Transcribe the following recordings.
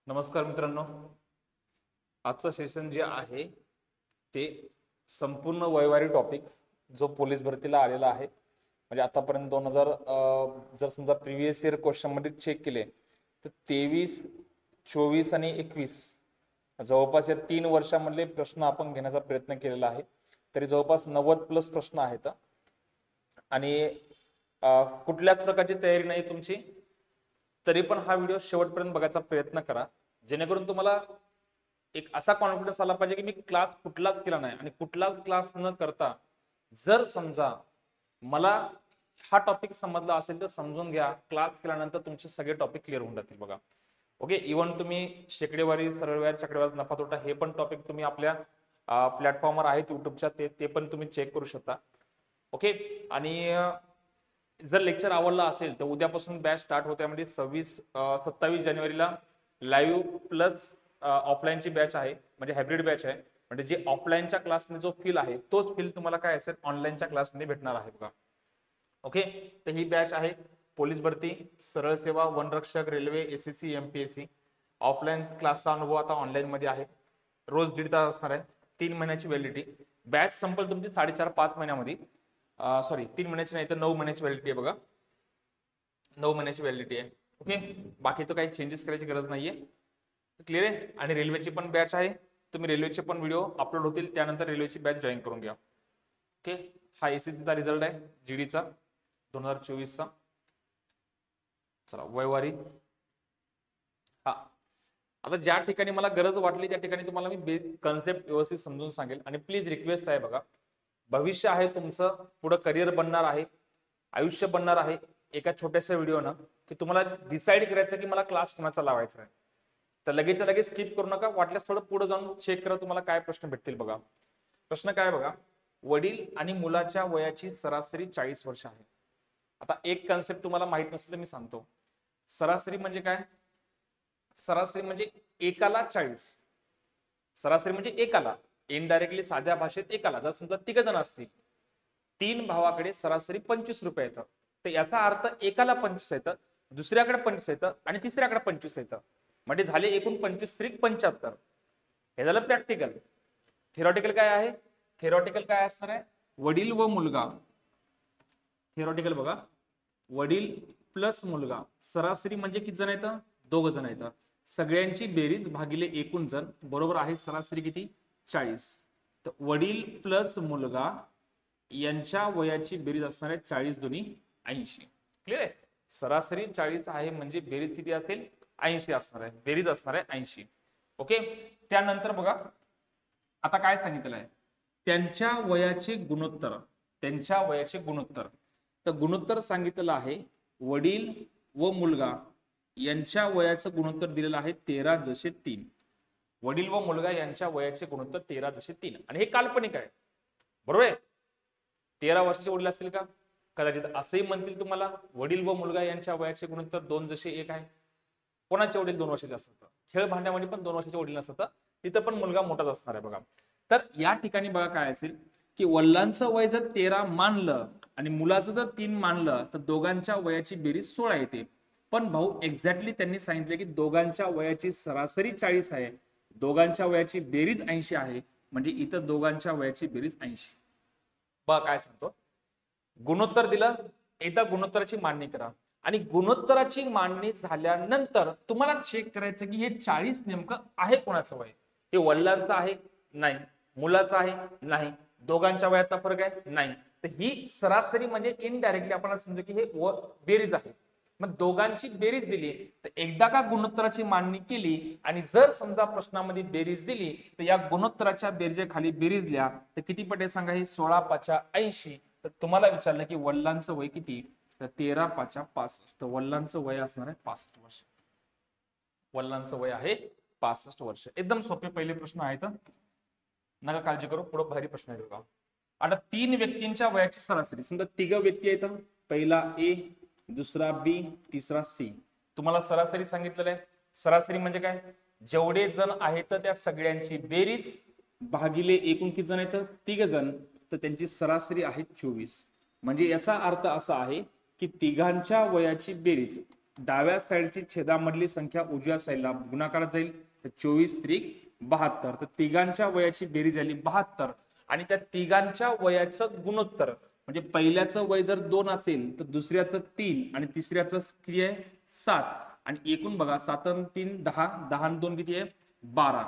नमस्कार मित्रांनो, आजचं सेशन जे आहे ते संपूर्ण वयवारी टॉपिक जो पोलीस भरतीला आलेला आहे. म्हणजे आतापर्यंत 2000 जर समजा प्रिव्हियस इयर क्वेश्चन मध्ये चेक केले तर 23, 24 आणि 21 जवळपास या 3 वर्षांमधले प्रश्न आपण घेण्याचा प्रयत्न केलेला आहे. तरी जवळपास 90+ प्रश्न आहेत आणि कुठल्याच प्रकारची तयारी नाही तुमची, तरी पण हा व्हिडिओ शेवटपर्यंत बघायचा प्रयत्न करा, जेणेकरून तुम्हाला एक असा कॉन्फिडन्स आला पाहिजे की मी क्लास कुठलाच केला नाही आणि कुठलाच क्लास न करता जर समजा मला हा टॉपिक समजला असेल तर समजून घ्या, क्लास केल्यानंतर तुमचे सगळे टॉपिक क्लिअर होऊन जातील. बघा, ओके, इव्हन तुम्ही शेकडेवारी, सरळ व्याज, चक्रव्याज, नफा तोटा हे पण टॉपिक तुम्ही आपल्या प्लॅटफॉर्मवर आहेत युट्यूबच्या, ते पण तुम्ही चेक करू शकता. ओके, आणि जर लेक्चर आवडला असेल तर उद्यापासून बॅच स्टार्ट होते. म्हणजे 27 जानेवारीला लाईव्ह प्लस ऑफलाईनची बॅच आहे, म्हणजे हायब्रिड बॅच आहे. म्हणजे जे ऑफलाईनच्या क्लासमध्ये जो फील आहे तोच फील तुम्हाला काय असेल ऑनलाईनच्या क्लासमध्ये भेटणार आहे. बघा, ओके, तर ही बॅच आहे पोलीस भरती, सरळ सेवा, वनरक्षक, रेल्वे, एसएससी, एमपीएससी. ऑफलाईन क्लासचा अनुभव आता ऑनलाईन मध्ये आहे. रोज 1.5 तास असणार आहे. 3 महिन्याची व्हॅलिडिटी. बॅच संपल तुमची 4.5-5 महिन्यामध्ये. सॉरी, 3 महिन्याची नाही तर 9 महिन्याची व्हॅलिडिटी आहे. बघा, 9 महिन्याची व्हॅलिडिटी आहे. ओके, बाकी तो काही चेंजेस करायची गरज नाहीये. क्लिअर आहे. आणि रेल्वेची पण बॅच आहे. तुम्ही रेल्वेचे पण व्हिडिओ अपलोड होतील, त्यानंतर रेल्वेची बॅच जॉईन करून घ्या. ओके, हा एसएससीचा रिझल्ट आहे जीडीचा 2024चा. चला, वयवारी. हा, आता ज्या ठिकाणी मला गरज वाटली त्या ठिकाणी तुम्हाला मी कन्सेप्ट व्यवस्थित समजून सांगेल. आणि प्लीज रिक्वेस्ट आहे, बघा, भविष्य आहे तुमचं, पुढे करिअर बनणार आहे, आयुष्य बनणार आहे एका छोट्याशा व्हिडिओनं, की तुम्हाला डिसाईड करायचं की मला क्लास कोणाचा लावायचा आहे. तर लगेच स्किप करू नका. वाटल्यास थोडं पुढे जाऊन चेक करा तुम्हाला काय प्रश्न भेटतील. बघा, प्रश्न काय बघा, वडील आणि मुलाच्या वयाची सरासरी 40 वर्ष आहे. आता एक कन्सेप्ट तुम्हाला माहित नसेल तर मी सांगतो. सरासरी म्हणजे काय? सरासरी म्हणजे एकाला 40. सरासरी म्हणजे एकाला, इनडायरेक्टली साध्या भाषेत एकाला. जर समजा 3 जण असतील, 3 भावाकडे सरासरी 25 रुपये येतं, तर याचा अर्थ एकाला 25 येतं, दुसऱ्याकडे 25 येतं आणि तिसऱ्याकडे 25 येतं. म्हणजे झाले एकूण 25 त्रिक 75. हे झालं प्रॅक्टिकल. थेरॉटिकल काय आहे? थेरॉटिकल काय असणार आहे? वडील व मुलगा. थेरॉटिकल बघा, वडील प्लस मुलगा, सरासरी म्हणजे किती जण येतं? 2 जण येतं. सगळ्यांची बेरीज भागिले एकूण जण बरोबर आहे सरासरी किती? 40. तर वडील प्लस मुलगा यांच्या वयाची बेरीज असणार आहे 40 दोन्ही 80. क्लिअर आहे? सरासरी 40 आहे म्हणजे बेरीज किती असेल? 80 असणार आहे. बेरीज असणार आहे 80. ओके, त्यानंतर बघा आता काय सांगितलं आहे, त्यांच्या वयाचे गुणोत्तर. त्यांच्या वयाचे गुणोत्तर, तर गुणोत्तर सांगितलं आहे वडील व मुलगा यांच्या वयाचं गुणोत्तर दिलेलं आहे 13:3. वडील व मुलगा यांच्या वयाचे गुणोत्तर 13:3. आणि हे काल्पनिक आहे, बरोबर आहे? 13 वर्षाचे वडील असतील का? कदाचित असंही म्हणतील तुम्हाला, वडील व मुलगा यांच्या वयाचे गुणोत्तर 2:1 आहे. कोणाचे वडील 2 वर्षाचे असतात? खेळ भांड्यामध्ये पण 2 वर्षाचे वडील नसतात, तिथं पण मुलगा मोठाच असणार आहे. बघा, तर या ठिकाणी बघा काय असेल की वडिलांचं वय जर 13 मानलं आणि मुलाचं जर 3 मानलं तर दोघांच्या वयाची बेरीज 16 येते. पण भाऊ एक्झॅक्टली त्यांनी सांगितलं की दोघांच्या वयाची सरासरी 40 आहे, दोघांच्या वयाची बेरीज 80 आहे, म्हणजे इथं दोघांच्या वयाची बेरीज 80. बघा काय सांगतो, गुणोत्तर दिलं, एकदा गुणोत्तराची मांडणी करा. आणि गुणोत्तराची मांडणी झाल्यानंतर तुम्हाला चेक करायचं की हे 40 नेमकं आहे कोणाचं वय? हे वडिलांचं आहे? नाही. मुलाचं आहे? नाही. दोघांच्या वयाचा फरक आहे? नाही. तर ही सरासरी म्हणजे इनडायरेक्टली आपण समजू की हे बेरीज आहे. मग दोघांची बेरीज दिली तर एकदा का गुणोत्तराची मांडणी केली आणि जर समजा प्रश्नामध्ये बेरीज दिली तर या गुणोत्तराच्या बेरजेखाली बेरीज लिहा. तर किती पट आहे सांगा? हे 16×5=80. तर तुम्हाला विचारलं की वडिलांचं वय किती? तर 13×5=65. वडिलांचं वय असणार आहे 65 वर्ष. वडिलांचं वय आहे 65 वर्ष. एकदम सोपे पहिले प्रश्न आहेत, नका काळजी करू, पुढे भारी प्रश्न आहे. बघा, आता 3 व्यक्तींच्या वयाची सरासरी. समजा 3 व्यक्ती आहेत, पहिला ए, दुसरा बी, तिसरा सी. तुम्हाला सरासरी सांगितलेलं आहे. सरासरी म्हणजे काय? जेवढे जण आहेत त्या सगळ्यांची बेरीज भागिले एकूण किती जण आहेत? 3 जण, तर त्यांची सरासरी आहे 24. म्हणजे याचा अर्थ असा आहे की तिघांच्या वयाची बेरीज डाव्या साईडची छेदामधली संख्या उजव्या साईडला गुणाकारात जाईल, तर 24 त्रिक 72. तर तिघांच्या वयाची बेरीज झाली 72 आणि त्या तिघांच्या वयाचं गुणोत्तर म्हणजे पहिल्याचं वय जर 2 असेल तर दुसऱ्याचं 3 आणि तिसऱ्याचं किती आहे 7 आणि एकूण बघा 7 आणि 3 10, 10 आणि 2 किती आहे 12.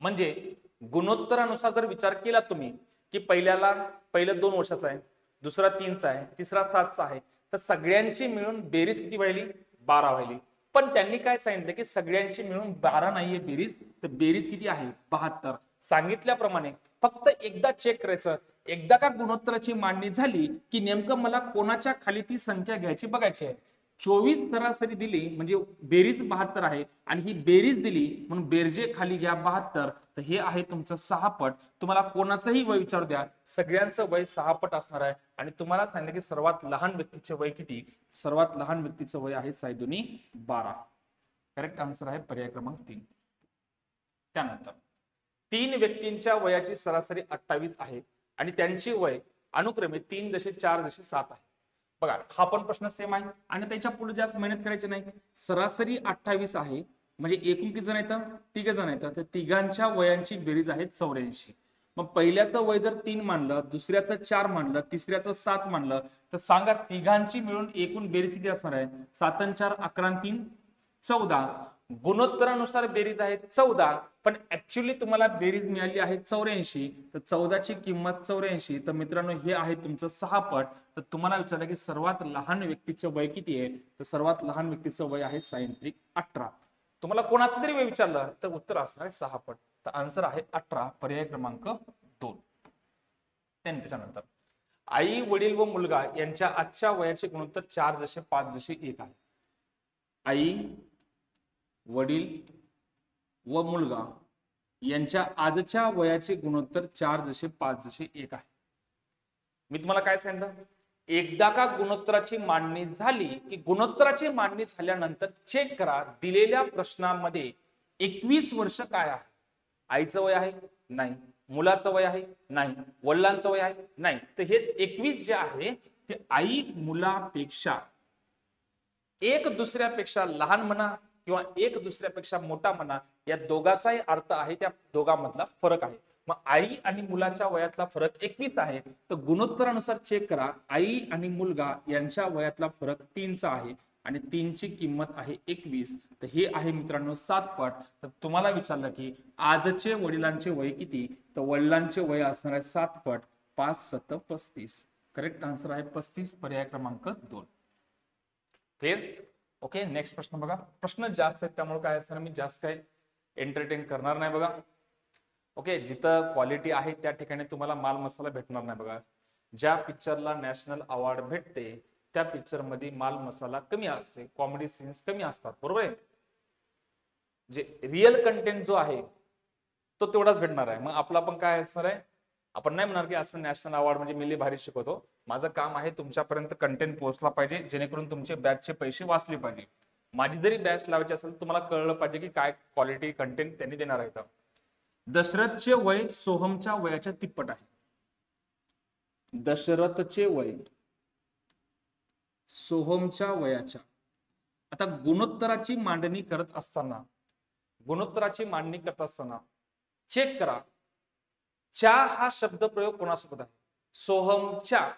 म्हणजे गुणोत्तरानुसार जर विचार केला तुम्ही की पहिलं 2 वर्षाचा आहे, दुसरा 3चा आहे, तिसरा 7चा आहे, तर सगळ्यांची मिळून बेरीज किती व्हायली 12 व्हायली. पण त्यांनी काय सांगितलं की सगळ्यांची मिळून 12 नाहीये बेरीज, तर बेरीज किती आहे 72. सांगितल्याप्रमाणे फक्त एकदा चेक करायचं, एकदा का गुणोत्तराची मांडणी झाली की नेमकं मला कोणाच्या खाली ती संख्या घ्यायची बघायची आहे. 24 सरासरी दिली म्हणजे बेरीज 72 आहे आणि ही बेरीज दिली म्हणून बेरजे खाली घ्या 72, तर हे आहे तुमचं 6 पट. तुम्हाला कोणाचंही वय विचारू द्या, सगळ्यांचं वय 6 पट असणार आहे आणि तुम्हाला सांगितलं की सर्वात लहान व्यक्तीचे वय किती, सर्वात लहान व्यक्तीचं वय आहे 6×2=12. करेक्ट आन्सर आहे पर्याय क्रमांक 3. त्यानंतर 3 व्यक्तींच्या वयाची सरासरी 28 आहे आणि त्यांची वय अनुक्रमे 3:4:7 आहे. बघा हा पण प्रश्न सेम आहे आणि त्याच्या पुढे जास्त मेहनत करायची नाही. सरासरी 28 आहे म्हणजे एकूण किती जण येतात, 3 जण येतात, तर तिघांच्या वयांची बेरीज आहे 84. मग पहिल्याचं वय जर 3 मानलं, दुसऱ्याचं 4 मानलं, तिसऱ्याचं 7 मानलं, तर सांगा तिघांची मिळून एकूण बेरीज किती असणार आहे. 7 आणि 4 11 आणि 3 14. गुणोत्तरानुसार बेरीज आहे 14 पण ऍक्च्युअली तुम्हाला बेरीज मिळाली आहे 84, तर 14ची किंमत 84, तर मित्रांनो हे आहे तुमचं 6 पट. तर तुम्हाला विचारलं की सर्वात लहान व्यक्तीचं वय किती आहे, तर सर्वात लहान व्यक्तीचं वय आहे 6×18. तुम्हाला कोणाचं जरी वय विचारलं तर उत्तर असणार आहे 6 पट. तर आन्सर आहे 18 पर्याय क्रमांक 2. त्यानंतर आई वडील व मुलगा यांच्या आजच्या वयाचे गुणोत्तर 4:5:1 आहे. आई वडील व मुलगा यांच्या आजच्या वयाचे गुणोत्तर 4:5:1 आहे. मी तुम्हाला काय सांगितलं, एकदा का गुणोत्तराची मांडणी झाली की गुणोत्तराची मांडणी झाल्यानंतर चेक करा दिलेल्या प्रश्नामध्ये 21 वर्ष काय आहे. आईचं वय आहे नाही, मुलाचं वय आहे नाही, वडिलांचं वय आहे नाही, तर हे 21 जे आहे ते आई मुलापेक्षा एक दुसऱ्यापेक्षा लहान म्हणा किंवा एक दुसऱ्यापेक्षा मोठा म्हणा, या दोघाचाही अर्थ आहे त्या दोघांमधला फरक आहे. मग आई आणि मुलाच्या वयातला फरक 21 आहे, तर गुणोत्तरानुसार चेक करा आई आणि मुलगा यांच्या वयातला फरक 3चा आहे आणि 3ची किंमत आहे 21, तर हे आहे मित्रांनो 7 पट. तर तुम्हाला विचारलं की आजचे वडिलांचे वय किती, तर वडिलांचे वय असणार आहे 7 पट. 5×7 35. करेक्ट आन्सर आहे 35 पर्याय क्रमांक 2. क्लिअर. ओके नेक्स्ट प्रश्न बघा. प्रश्न जास्त आहेत त्यामुळे काय असणार मी जास्त काय एंटरटेन करणार नाही बघा. ओके जिथं क्वालिटी आहे त्या ठिकाणी तुम्हाला माल मसाला भेटणार नाही बघा. ज्या पिक्चरला नॅशनल अवॉर्ड भेटते त्या पिक्चर मध्ये माल मसाला कमी असते, कॉमेडी सीन्स कमी असतात, बरोबर आहे. जे रिअल कंटेंट जो आहे तो तेवढाच भेटणार आहे. मग आपला पण काय असणार आहे, आपण नाही म्हणणार की असं नॅशनल अवॉर्ड म्हणजे मी भारी शिकवतो. माझं काम आहे तुमच्यापर्यंत कंटेंट पोहोचला पाहिजे जेणेकरून तुमचे बॅचचे पैसे वाचले पाहिजे. माझी जरी बॅच लावायची असेल तुम्हाला कळलं पाहिजे की काय क्वालिटी कंटेंट त्यांनी देणार आहे. दशरथचे वय सोहमच्या वयाच्या तिप्पट आहे. दशरथचे वय सोहमच्या वयाच्या. आता गुणोत्तराची मांडणी करत असताना चेक करा च्या हा शब्द प्रयोग कोणासोबत आहे, सोहमच्या.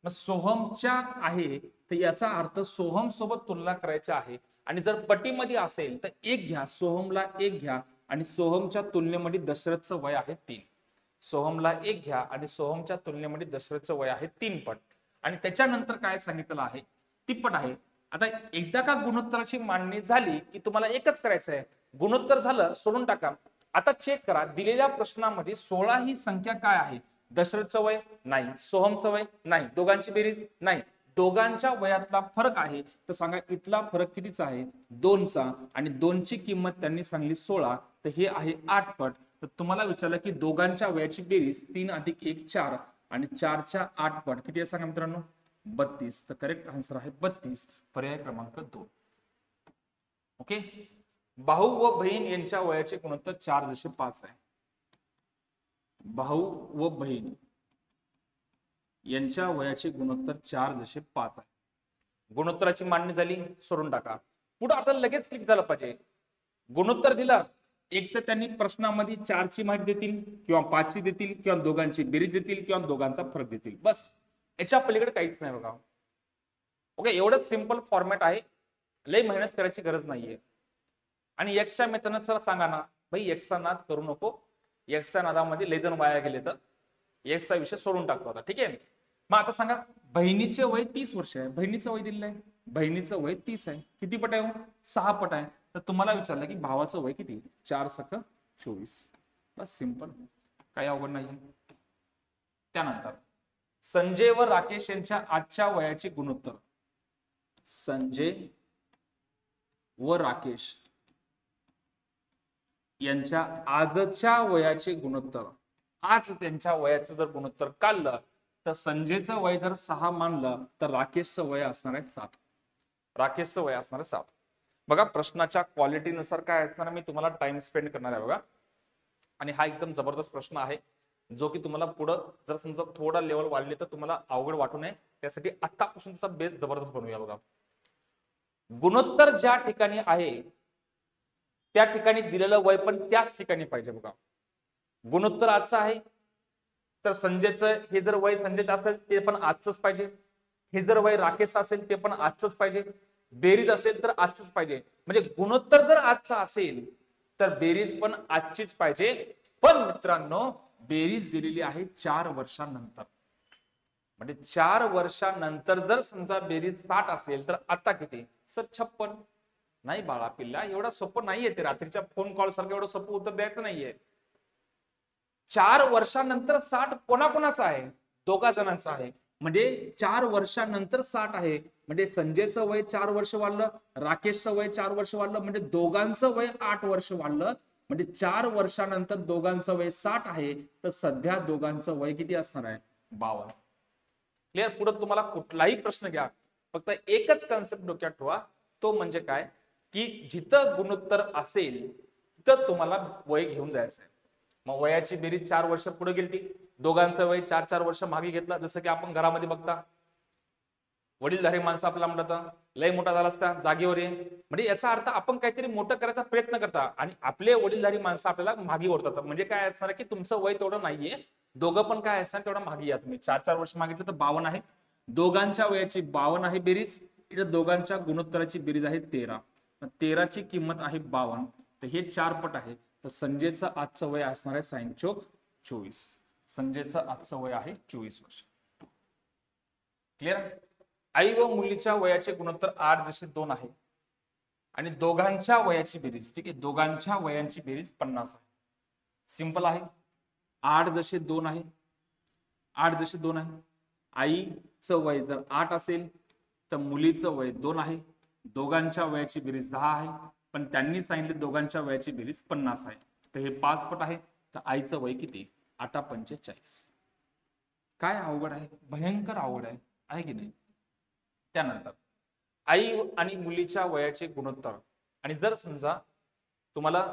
मग सोहमच्या आहे तर याचा अर्थ सोहम सोबत तुलना करायची आहे आणि जर पटीमध्ये असेल तर 1 घ्या, सोहमला 1 घ्या आणि सोहमच्या तुलनेमध्ये दशरथचं वय आहे 3. सोहमला 1 घ्या आणि सोहमच्या तुलनेमध्ये दशरथचं वय आहे 3 पट आणि त्याच्यानंतर काय सांगितलं आहे तिप्पट आहे. आता एकदा का गुणोत्तराची मांडणी झाली की तुम्हाला एकच करायचं आहे, गुणोत्तर झालं सोडून टाका. आता चेक करा दिलेल्या प्रश्नामध्ये 16 ही संख्या काय आहे, दशरथचं वय नाही, सोहमचं वय नाही, दोघांची बेरीज नाही, दोघांच्या वयातला फरक आहे. तर सांगा इथला फरक कितीचा आहे 2चा आणि 2ची किंमत त्यांनी सांगली 16, तर हे आहे 8 पट. तर तुम्हाला विचारलं की दोघांच्या वयाची बेरीज 3 + 1 4 आणि 4च्या 8 पट किती आहे सांगा मित्रांनो 32. तर करेक्ट आन्सर आहे 32 पर्याय क्रमांक 2. ओके. भाऊ व बहीण यांच्या वयाचे गुणोत्तर 4:5 आहे. भाऊ व बहीण यांच्या वयाचे गुणोत्तर 4:5 आहे. गुणोत्तराची मांडणी झाली, सोडून टाका. पुढे आपल्याला लगेच क्लिक झालं पाहिजे. गुणोत्तर दिला, एक तर त्यांनी प्रश्नामध्ये 4ची माहिती देतील किंवा 5ची देतील किंवा दोघांची बेरीज देतील किंवा दोघांचा फरक देतील, बस. याच्या पलीकडे काहीच नाही बघा. ओके, एवढंच सिंपल फॉर्मॅट आहे, लय मेहनत करायची गरज नाहीये. आणि एक्सच्या मित्रांना सर सांगा ना, भाई एक्सचा नाद करू नको, एक्सच्या नादामध्ये लय जण वाया गेले, तर एक्सचा विषय सोडून टाकतो आता, ठीक आहे. मग आता सांगा, बहिणीचे वय 30 वर्ष आहे, बहिणीचं वय दिलेलं आहे, बहिणीचं वय 30 आहे, किती पट आहे? 6 पट आहे. तर तुम्हाला विचारलं की भावाचं वय किती? 4 सक 24, बस सिंपल, काही अवघड नाही. त्यानंतर संजय व राकेश यांच्या आजच्या वयाची गुणोत्तर. संजय व राकेश यांच्या आजच्या वयाचे गुणोत्तर. आज त्यांच्या वयाचं जर गुणोत्तर काढलं तर संजयचं वय जर 6 मानलं तर राकेशचं वय असणार आहे 7. राकेशचं वय असणार आहे 7. बघा, प्रश्नाच्या क्वालिटीनुसार काय असणार, मी तुम्हाला टाइम स्पेंड करणार आहे बघा. आणि हा एकदम जबरदस्त प्रश्न आहे, जो की तुम्हाला पुढं जर समजा थोडा लेवल वाढले तर तुम्हाला अवघड वाटू नये, त्यासाठी आतापासून त्याचा बेस जबरदस्त बनवूया बघा. गुणोत्तर ज्या ठिकाणी आहे त्या ठिकाणी दिलेलं वय पण त्याच ठिकाणी पाहिजे बघा. गुणोत्तर आजचं आहे तर संजयचं हे जर वय संजयचं असेल ते पण आजच पाहिजे, हे जर वय राकेश असेल ते पण आजच पाहिजे, बेरीज असेल तर आजच पाहिजे. म्हणजे गुणोत्तर जर आजचा असेल तर बेरीज पण आजचीच पाहिजे. पण मित्रांनो, बेरीज दिलेली आहे 4 वर्षांनंतर. म्हणजे 4 वर्षांनंतर जर समजा बेरीज 60 असेल तर आता किती सर? 56. नाही बाळा पिल्ला, एवढा सोपं नाहीये ते, रात्रीच्या फोन कॉल सारखं एवढं सोपं उत्तर द्यायचं नाहीये. 4 वर्षांनंतर 60 कोणाकोणाचा आहे? दोघा जणांचा आहे. म्हणजे 4 वर्षांनंतर 60 आहे, म्हणजे संजयचं वय 4 वर्ष वाढलं, राकेशचं वय 4 वर्ष वाढलं, म्हणजे दोघांचं वय 8 वर्ष वाढलं. म्हणजे 4 वर्षांनंतर दोघांचं वय 60 आहे, तर सध्या दोघांचं वय किती असणार आहे? 52. क्लिअर? पुढे तुम्हाला कुठलाही प्रश्न घ्या, फक्त एकच कन्सेप्ट डोक्यात ठेवा, तो म्हणजे काय की जिथं गुणोत्तर असेल तिथं तुम्हाला वय घेऊन जायचं आहे. मग वयाची बेरीज 4 वर्ष पुढे गेली, दोघांचं वय 4-4 वर्ष मागे घेतलं. जसं की आपण घरामध्ये बघता, वडीलधारी माणसं आपल्याला म्हणतात लय मोठा झालास का, जागेवर ये. म्हणजे याचा अर्थ आपण काहीतरी मोठं करायचा प्रयत्न करता आणि आपले वडीलधारी माणसं आपल्याला मागे ओढतात. म्हणजे काय असणार की तुमचं वय तेवढं नाहीये, दोघं पण काय असणार तेवढं मागे या तुम्ही. 4-4 वर्ष मागितलं तर 52 आहे. दोघांच्या वयाची 52 आहे बेरीज, इथं दोघांच्या गुणोत्तराची बेरीज आहे 13. 13ची किंमत आहे 52, तर हे 4 पट आहे. तर संजयचं आजचं वय असणार आहे 24. संजयचं आजचं वय आहे 24 वर्ष. क्लिअर? आई व मुलीच्या वयाचे गुणोत्तर 8:2 आहे आणि दोघांच्या वयाची बेरीज, ठीक आहे, दोघांच्या वयांची बेरीज 50 आहे. सिंपल आहे. 8:2 आहे, 8:2 आहे. आईचं वय जर 8 असेल तर मुलीचं वय 2 आहे. दोघांच्या वयाची बेरीज 10 आहे, पण त्यांनी सांगितले दोघांच्या वयाची बेरीज 50 आहे. तर हे 5 पट आहे. तर आईचं वय किती? 8:45. काय अवघड आहे? भयंकर अवघड आहे की नाही? त्यानंतर आई आणि मुलीच्या वयाचे गुणोत्तर. आणि जर समजा तुम्हाला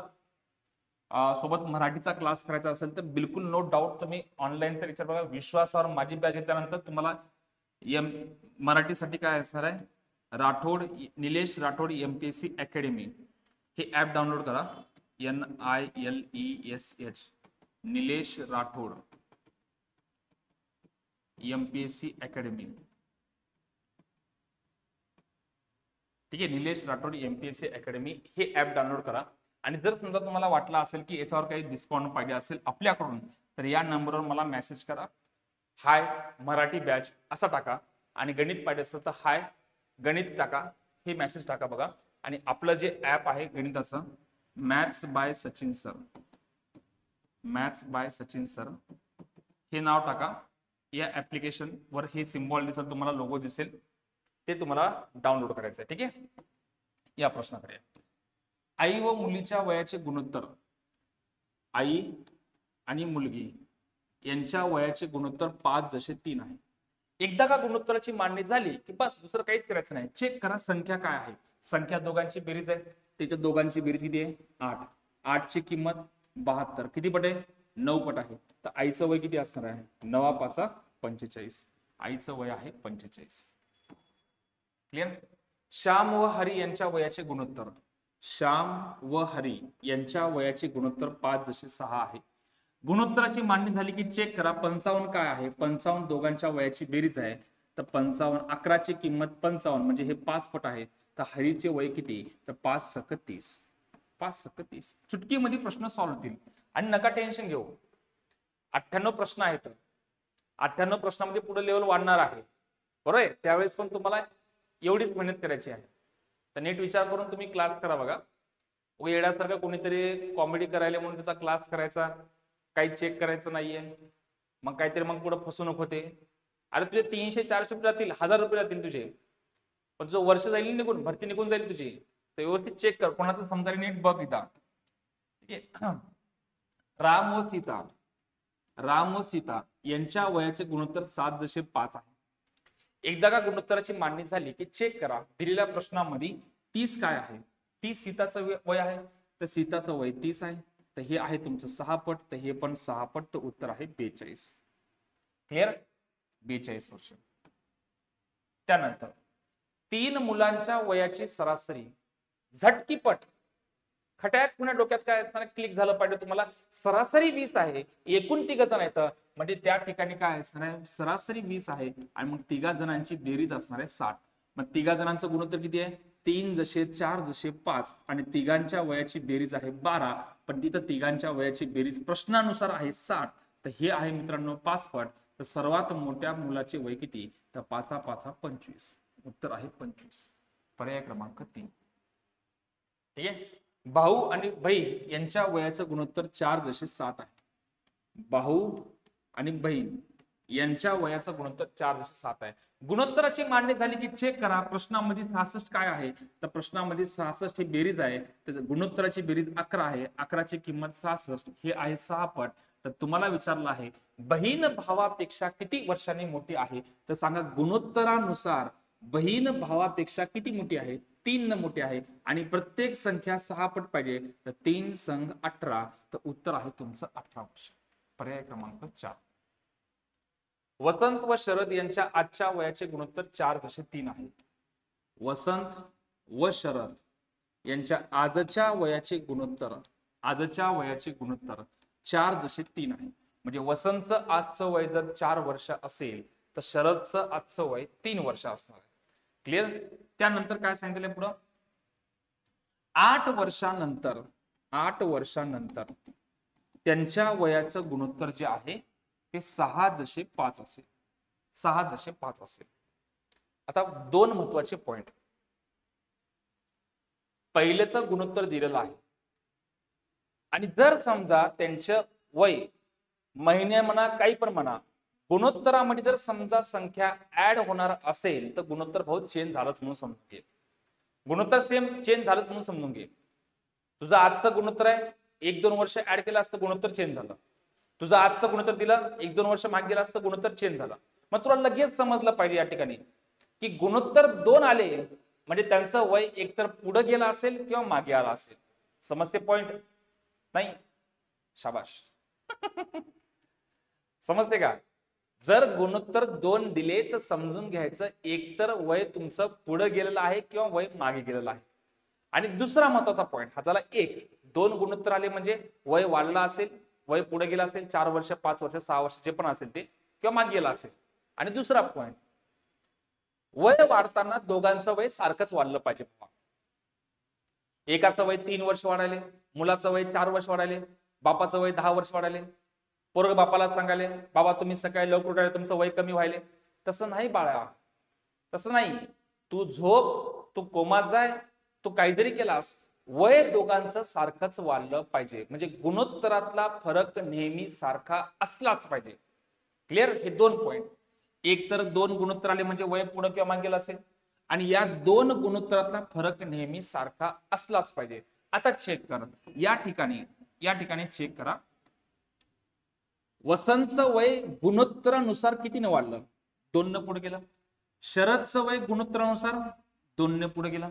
सोबत मराठीचा क्लास करायचा असेल तर बिलकुल नो डाऊट तुम्ही ऑनलाईनचा विचार बघा. विश्वासावर माझी बॅच घेतल्यानंतर तुम्हाला मराठीसाठी काय असणार आहे? निलेश राठोड MPSC अकॅडमी हे ऍप डाउनलोड करा. NILESH Nilesh Rathod MPSC academy. ठीक आहे, निलेश राठोड MPSC अकॅडमी हे ऍप डाउनलोड करा. आणि जर समजा तुम्हाला वाटलं असेल की याच्यावर काही डिस्काउंट पाहिजे असेल आपल्याकडून तर या नंबरवर मला मेसेज करा. हाय मराठी बॅच असा टाका आणि गणित पाहिजे असेल तर हाय गणित टाका, हे मेसेज टाका बघा. आणि आपलं जे ऍप आहे गणिताचं maths by Sachin sir, maths by Sachin sir हे नाव टाका. या ऍप्लिकेशन वर हे सिम्बॉल दिसेल, तुम्हाला लोगो दिसेल, ते तुम्हाला डाउनलोड करायचं आहे. ठीक आहे, या प्रश्नाकडे. आई व मुलीच्या वयाचे गुणोत्तर. आई आणि मुलगी यांच्या वयाचे गुणोत्तर 5:3 आहे. एकदा का गुणोत्तराची मांडणी झाली की बस दुसरं काहीच करायचं नाही. चेक करा संख्या काय आहे. संख्या दोघांची बेरीज आहे, तिथे दोघांची बेरीज किती आहे? 8. 8ची किंमत 72. किती पट आहे? 9 पट आहे. तर आईचं वय किती असणार आहे? 9 × 5 = 45. आईचं वय आहे 45. क्लिअर? श्याम व हरी यांच्या वयाचे गुणोत्तर, श्याम व हरी यांच्या वयाचे गुणोत्तर 5:6 आहे. गुणोत्तराची मांडणी झाली की चेक करा. 55 काय आहे? 55 दोघांच्या वयाची बेरीज आहे. तर 55, 11ची किंमत 55 म्हणजे हे 5 पट आहे. तर हरीचे वय किती? तर 5 सक 30. 5 सक 30. चुटकीमध्ये प्रश्न सॉल्व्ह होतील आणि नका टेन्शन घेऊ. 98 प्रश्न आहेत. 98 प्रश्नामध्ये पुढे लेवल वाढणार आहे, बरोबर आहे? त्यावेळेस पण तुम्हाला एवढीच मेहनत करायची आहे. तर नीट विचार करून तुम्ही क्लास करा. बघा, येड्यासारखं कोणीतरी कॉमेडी करायला म्हणून त्याचा क्लास करायचा, काही चेक करायचं नाहीये, मग काहीतरी मग पुढे फसवणूक होते. अरे तुझे 300-400 रुपये राहतील, 1000 रुपये राहतील तुझे, पण जो वर्ष जाईल निघून, भरती निघून जाईल तुझी. तर व्यवस्थित चेक कर, कोणाचं समजा नीट बघ इथं. ठीक आहे? राम व सीता यांच्या वयाचे गुणोत्तर 7:5 आहे. एकदा का गुणोत्तराची मांडणी झाली की चेक करा. दिलेल्या प्रश्नामध्ये 30 काय आहे? 30 सीताचं वय आहे. तर सीताचं वय 30 आहे. तर हे आहे तुमचं 6 पट. तर हे पण 6 पट. तर उत्तर आहे 42. क्लिअर? 42 वर्ष. त्यानंतर 3 मुलांच्या वयाची सरासरी झटकीपट. खट्यात पुन्हा डोक्यात काय असणार? क्लिक झालं पाहिजे तुम्हाला. सरासरी 20 आहे, एकूण 3 जण आहेत, म्हणजे त्या ठिकाणी काय असणार आहे? सरासरी 20 आहे आणि मग 3 जणांची बेरीज असणार आहे 60. मग 3 जणांचं गुणोत्तर किती आहे? 3:4:5 आणि 3 वयाची बेरीज आहे 12. पण तिथं 3 वयाची बेरीज प्रश्नानुसार आहे 60. तर हे आहे मित्रांनो 5 पट. तर सर्वात मोठ्या मुलाचे वय किती? तर 5×5 = 25. उत्तर आहे 25. पर्याय क्रमांक 3. ठीक आहे? भाऊ आणि बहीण यांच्या वयाचं गुणोत्तर 4:7 आहे. भाऊ आणि बहीण यांच्या वयाचा गुणोत्तर 4:7 आहे. गुणोत्तराची मांडणी झाली की चेक करा. प्रश्नामध्ये 66 काय आहे? तर प्रश्नामध्ये 66 ही बेरीज आहे. तर गुणोत्तराची बेरीज 11 आहे. 11ची किंमत 66. हे आहे 6 पट. तर तुम्हाला विचारलं आहे बहीण भावापेक्षा किती वर्षांनी मोठी आहे? तर सांगा गुणोत्तरानुसार बहीण भावापेक्षा किती मोठी आहे? 3 मोठी आहे आणि प्रत्येक संख्या 6 पट पाहिजे. तर 3 संग 18. तर उत्तर आहे तुमचं 18 वर्ष. पर्याय क्रमांक 4. वसंत व शरद यांच्या आजच्या वयाचे गुणोत्तर 4:3 आहे. वसंत व शरद यांच्या आजच्या वयाचे गुणोत्तर 4:3 आहे. म्हणजे वसंतचं आजचं वय जर 4 वर्ष असेल तर शरदचं आजचं वय 3 वर्ष असणार आहे. क्लिअर? त्यानंतर काय सांगितलं पुढं? 8 वर्षानंतर त्यांच्या वयाचं गुणोत्तर जे आहे ते 6:5 असेल. 6:5 असेल. आता 2 महत्वाचे पॉइंट. पहिलेचं गुणोत्तर दिलेलं आहे आणि जर समजा त्यांचं वय महिने म्हणा काही पण म्हणा, गुणोत्तरामध्ये जर समजा संख्या ऍड होणार असेल तर गुणोत्तर भाऊ चेंज झालंच म्हणून समजून घे. गुणोत्तर सेम चेंज झालंच म्हणून समजून घे. तुझं आजचं गुणोत्तर आहे, 1-2 वर्ष ऍड केलं असतं गुणोत्तर चेंज झालं. तुझं आजचं गुणोत्तर दिलं, 1-2 वर्ष मागे गेलं असतं गुणोत्तर चेंज झालं. मग तुला लगेच समजलं पाहिजे या ठिकाणी की गुणोत्तर 2 आले म्हणजे त्यांचं वय एकतर पुढे गेलं असेल किंवा मागे आला असेल. समजते पॉइंट? नाही? शाबाश. समजते का? जर गुणोत्तर 2 दिले तर समजून घ्यायचं एकतर वय तुमचं पुढे गेलेलं आहे किंवा वय मागे गेलेलं आहे. आणि दुसरा महत्वाचा पॉइंट हा झाला 2 गुणोत्तर आले म्हणजे वय वाढलं असेल, वय पुढे गेलं असेल, 4 वर्ष 5 वर्ष 6 वर्ष जे पण असेल ते, किंवा मागे गेलं असेल. आणि दुसरा पॉइंट, वय वाढताना दोघांचं वय सारखंच वाढलं पाहिजे. एकाचं वय 3 वर्ष वाढायले, मुलाचं वय 4 वर्ष वाढायले, बापाचं वय 10 वर्ष वाढायले. पोरग बापाला सांगाले बाबा तुम्ही सकाळी लवकर उठायला, तुमचं वय कमी व्हायले. तसं नाही बाळा, तसं नाही. तू झोप, तू कोमात जाय, तू काही जरी केलास, वय दोघांचं सारखंच वाढलं पाहिजे. म्हणजे गुणोत्तरातला फरक नेहमी सारखा असलाच पाहिजे. क्लिअर? हे 2 पॉइंट. एक तर 2 गुणोत्तर आले म्हणजे वय पुढे किंवा मागे गेलं असेल आणि या 2 गुणोत्तरातला फरक नेहमी सारखा असलाच पाहिजे. आता चेक करा या ठिकाणी चेक करा. वसंतचं वय गुणोत्तरानुसार कितीने वाढलं? 2 पुढे गेलं. शरदचं वय गुणोत्तरानुसार 2 पुढे गेलं.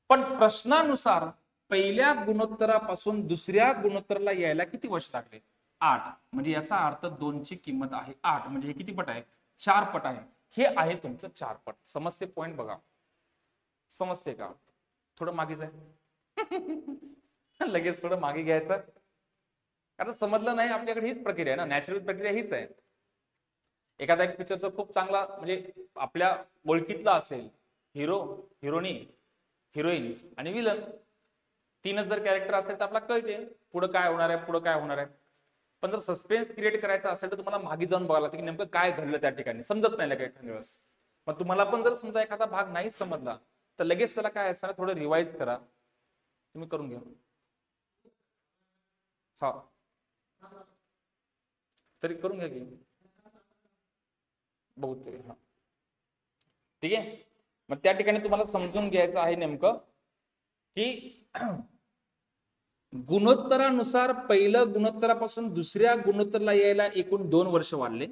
पण प्रश्नानुसार पहिल्या गुणोत्तरापासून दुसऱ्या गुणोत्तराला यायला किती वर्ष लागले? 8. म्हणजे याचा अर्थ 2 ची किंमत आहे 8. म्हणजे हे किती पट आहे? 4 पट आहे. हे आहे तुमचं 4 पट. समजते पॉइंट? बघा समजते का? थोडं मागे जाय लगेच थोडं मागे घ्यायचं, कारण समजलं नाही आपल्याकडे हीच प्रक्रिया आहे ना, नॅचरल प्रक्रिया हीच आहे. एखादा एक पिक्चरचा खूप चांगला म्हणजे आपल्या ओळखीतला असेल, हिरो, हिरोनी, हिरोईन्स आणि विलन, तीनच जर कॅरेक्टर असेल तर आपल्याला कळते पुढे काय होणार आहे, पुढे काय होणार आहे. पण जर सस्पेन्स क्रिएट करायचा असेल तर तुम्हाला मागे जाऊन बघायला लागतं की नेमकं काय घडलं त्या ठिकाणी, समजत नाही लगेच एखाद्या वेळेस. मग तुम्हाला पण जर समजा एखादा भाग नाही समजला तर लगेच त्याला काय असणार, थोडं रिवाइज करा, तुम्ही करून घ्या. हा तरी करून घ्या की बहुतेक. हा ठीक आहे. मग त्या ठिकाणी तुम्हाला समजून घ्यायचं आहे नेमकं की गुणोत्तरानुसार पहिलं गुणोत्तरापासून दुसऱ्या गुणोत्तरला यायला एकूण 2 वर्ष वाढले.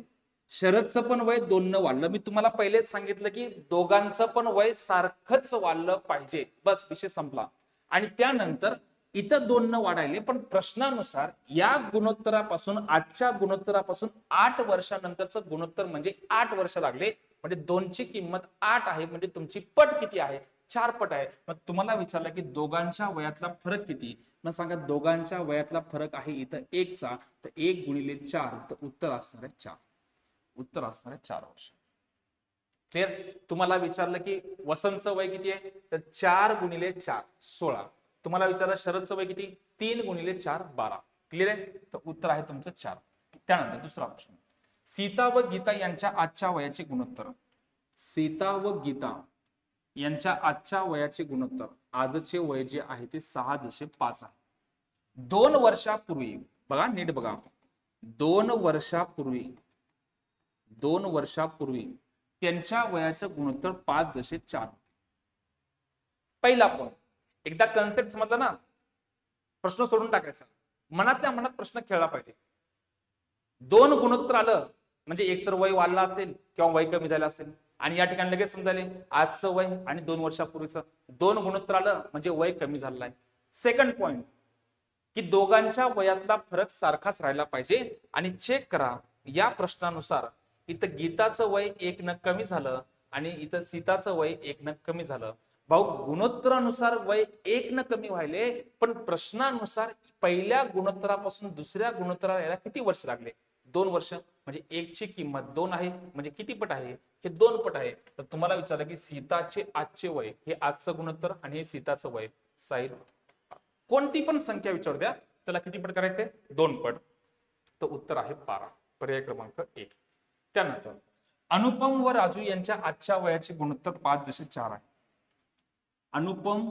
शरदचं पण वय 2 न वाढलं. मी तुम्हाला पहिलेच सांगितलं की दोघांचं पण वय सारखंच वाढलं पाहिजे, बस विषय संपला. आणि त्यानंतर इथं 2 न वाढायले, पण प्रश्नानुसार या गुणोत्तरापासून आजच्या गुणोत्तरापासून 8 वर्षानंतरचं गुणोत्तर म्हणजे 8 वर्ष लागले. म्हणजे 2ची किंमत 8 आहे, म्हणजे तुमची पट किती आहे, 4 पट आहे. मग तुम्हाला विचारलं की दोघांच्या वयातला फरक किती, मग सांगा दोघांच्या वयातला फरक आहे इथं 1चा, तर 1 गुणिले 4, तर उत्तर असणार आहे 4. उत्तर असणार आहे 4 वर्ष. क्लिअर? तुम्हाला विचारलं की वसंतचं वय किती आहे, तर 4 गुणिले 4 16. तुम्हाला विचारलं शरदचं वय किती, 3 गुणिले 4 12. क्लिअर आहे? तर उत्तर आहे तुमचं 4. त्यानंतर दुसरा प्रश्न, सीता व गीता यांच्या आजच्या वयाचे गुणोत्तर. सीता व गीता यांच्या आजच्या वयाचे गुणोत्तर, आजचे वय जे आहे ते 6:5 आहे. 2 वर्षापूर्वी, बघा नीट बघा, 2 वर्षापूर्वी त्यांच्या वयाचं गुणोत्तर 5:4. पहिला पॉइंट, एकदा कन्सेप्ट समजला ना, प्रश्न सोडून टाकायचा, मनातल्या मनात प्रश्न खेळला पाहिजे. 2 गुणोत्तर आलं म्हणजे एक तर वय वाढलं असेल किंवा वय कमी झालं असेल. आणि या ठिकाणी लगेच समजाले आजचं वय आणि 2 वर्षापूर्वीचं 2 गुणोत्तर आलं म्हणजे वय कमी झालेलं आहे. सेकंड पॉइंट की दोघांच्या वयातला फरक सारखाच राहिला पाहिजे. आणि चेक करा या प्रश्नानुसार इथं गीताचं वय 1 न कमी झालं आणि इथं सीताचं वय 1 न कमी झालं. भाऊ गुणोत्तरानुसार वय 1 न कमी व्हायले, पण प्रश्नानुसार पहिल्या गुणोत्तरापासून दुसऱ्या गुणोत्तराला यायला किती वर्ष लागले, 2 वर्ष. म्हणजे 1ची किंमत 2 आहे, म्हणजे किती पट आहे, हे 2 पट आहे. तर तुम्हाला विचारलं की सीताचे आजचे वय, हे आजचं गुणोत्तर आणि हे सीताचं वय, साहेब कोणती पण संख्या विचारू द्या त्याला किती पट करायचे, 2 पट. तर उत्तर आहे 12, पर्याय क्रमांक 1. त्यानंतर अनुपम व राजू यांच्या आजच्या वयाचे गुणोत्तर 5:4 आहे. अनुपम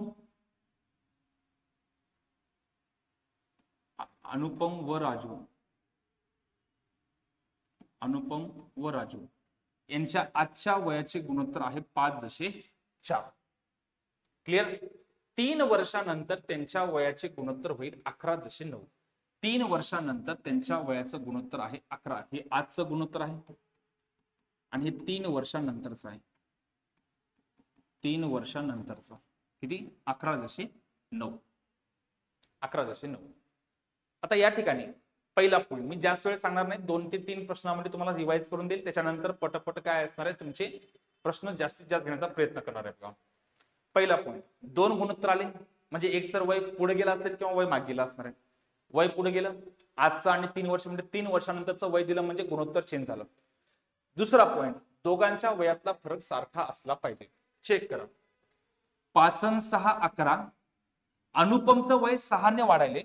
व राजू यांच्या आजच्या वयाचे गुणोत्तर आहे 5:4. क्लिअर? 3 वर्षानंतर त्यांच्या वयाचे गुणोत्तर होईल 11:9. 3 वर्षानंतर त्यांच्या वयाचं गुणोत्तर आहे 11. हे आजचं गुणोत्तर आहे आणि हे 3 वर्षानंतरचं आहे. 3 वर्षानंतरचं किती, 11:9. 11:9. आता या ठिकाणी पहिला पॉईंट मी जास्त वेळ सांगणार नाही, 2 ते 3 प्रश्नामध्ये तुम्हाला रिवाइज करून देईल. त्याच्यानंतर पटपट काय असणार आहे, तुमचे प्रश्न जास्तीत जास्त घेण्याचा प्रयत्न करणार आहे. बघा पहिला पॉईंट, 2 गुणोत्तर आले म्हणजे एक तर वय पुढे गेला असेल किंवा वय मागे गेला असणार आहे. वय पुढे गेलं, आजचं आणि 3 वर्ष म्हणजे 3 वर्षानंतरचं वय दिलं म्हणजे गुणोत्तर चेंज झालं. दुसरा पॉईंट, दोघांच्या वयातला फरक सारखा असला पाहिजे. चेक करा, 5 आणि 6 11. अनुपमचं वय 6 ने वाढायले,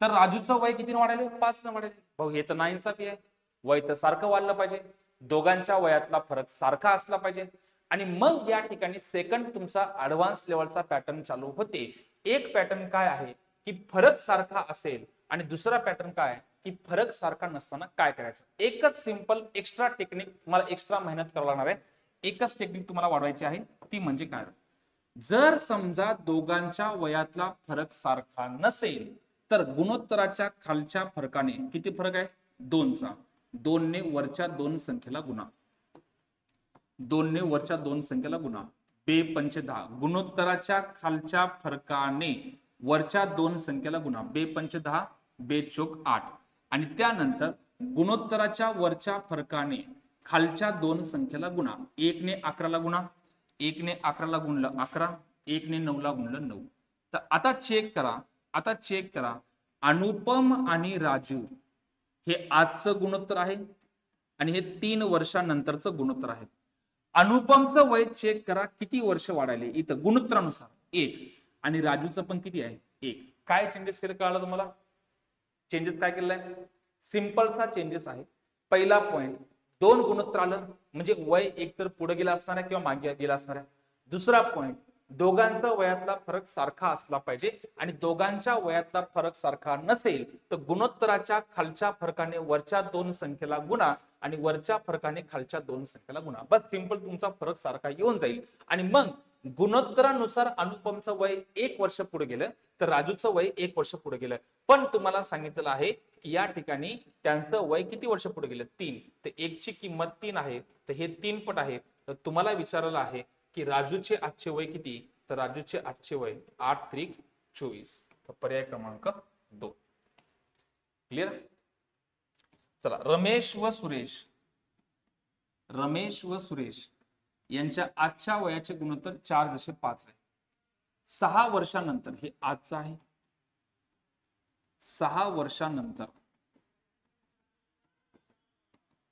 तर राजूचं वय कितीने वाढायले, 5 ने वाढायले. भाऊ हे तर नाइंसाफी आहे. वय तर सारखं वाढलं पाहिजे, दोघांच्या वयातला फरक सारखा असला पाहिजे. आणि मग या ठिकाणी सेकंड तुमचा ऍडव्हान्स लेवलचा पॅटर्न चालू होते. एक पॅटर्न काय आहे की फरक सारखा असेल आणि दुसरा पॅटर्न काय आहे की फरक सारखा नसताना काय करायचं. एकच सिंपल एक्स्ट्रा टेक्निक तुम्हाला एक्स्ट्रा मेहनत करावी लागणार आहे. एकच टेक्निक तुम्हाला वाढवायची आहे, ती म्हणजे काय, जर समजा दोघांच्या वयातला फरक सारखा नसेल तर गुणोत्तराच्या खालच्या फरकाने, किती फरक आहे, 2चा, 2 ने वरच्या 2 संख्येला गुणा, 2 ने वरच्या 2 संख्येला गुणा, 2×5 = 10. गुणोत्तराच्या खालच्या फरकाने वरच्या 2 संख्येला गुणा, 2×5 = 10, 2×4 = 8. आणि त्यानंतर गुणोत्तराच्या वरच्या फरकाने खालच्या 2 संख्येला गुणा, 1 ने 11ला गुणा, 1 ने 11 गुणलं 11, 1 ने 9 गुणलं 9. तर आता चेक करा अनुपम आणि राजू हे आजचं गुणोत्तर आहे आणि हे 3 वर्षानंतरचं गुणोत्तर आहे. अनुपमचं वय चेक करा किती वर्ष वाढायले इथं गुणोत्तरानुसार 1 आणि राजूचं पण किती आहे 1. काय चेंजेस केलं कळलं तुम्हाला? चेंजेस काय केलेलं आहे? सिंपलसा चेंजेस आहे. पहिला पॉइंट 2 गुणोत्तर आलं म्हणजे वय एक तर पुढे गेला असणार आहे किंवा मागे गेला असणार आहे. दुसरा पॉइंट दोघांचा वयातला फरक सारखा असला पाहिजे आणि दोघांच्या वयातला फरक सारखा नसेल तर गुणोत्तराच्या खालच्या फरकाने वरच्या 2 संख्येला गुणा आणि वरच्या फरकाने खालच्या 2 संख्येला गुणा. बस सिंपल तुमचा फरक सारखा येऊन जाईल आणि मग गुणोत्तरानुसार अनुपमचं वय 1 वर्ष पुढे गेलं तर राजूचं वय 1 वर्ष पुढे गेलं. पण तुम्हाला सांगितलं आहे की या ठिकाणी त्यांचं वय किती वर्ष पुढे गेलं 3. तर 1 ची किंमत 3 आहे तर हे 3 पट आहे. तर तुम्हाला विचारलं आहे की राजूचे आजचे वय किती? तर राजूचे आजचे वय 8 त्रिक 24. तर पर्याय क्रमांक 2. क्लिअर? चला रमेश व सुरेश यांच्या आजच्या वयाचे गुणोत्तर 4:5 आहे. 6 वर्षानंतर हे आजचं आहे. 6 वर्षानंतर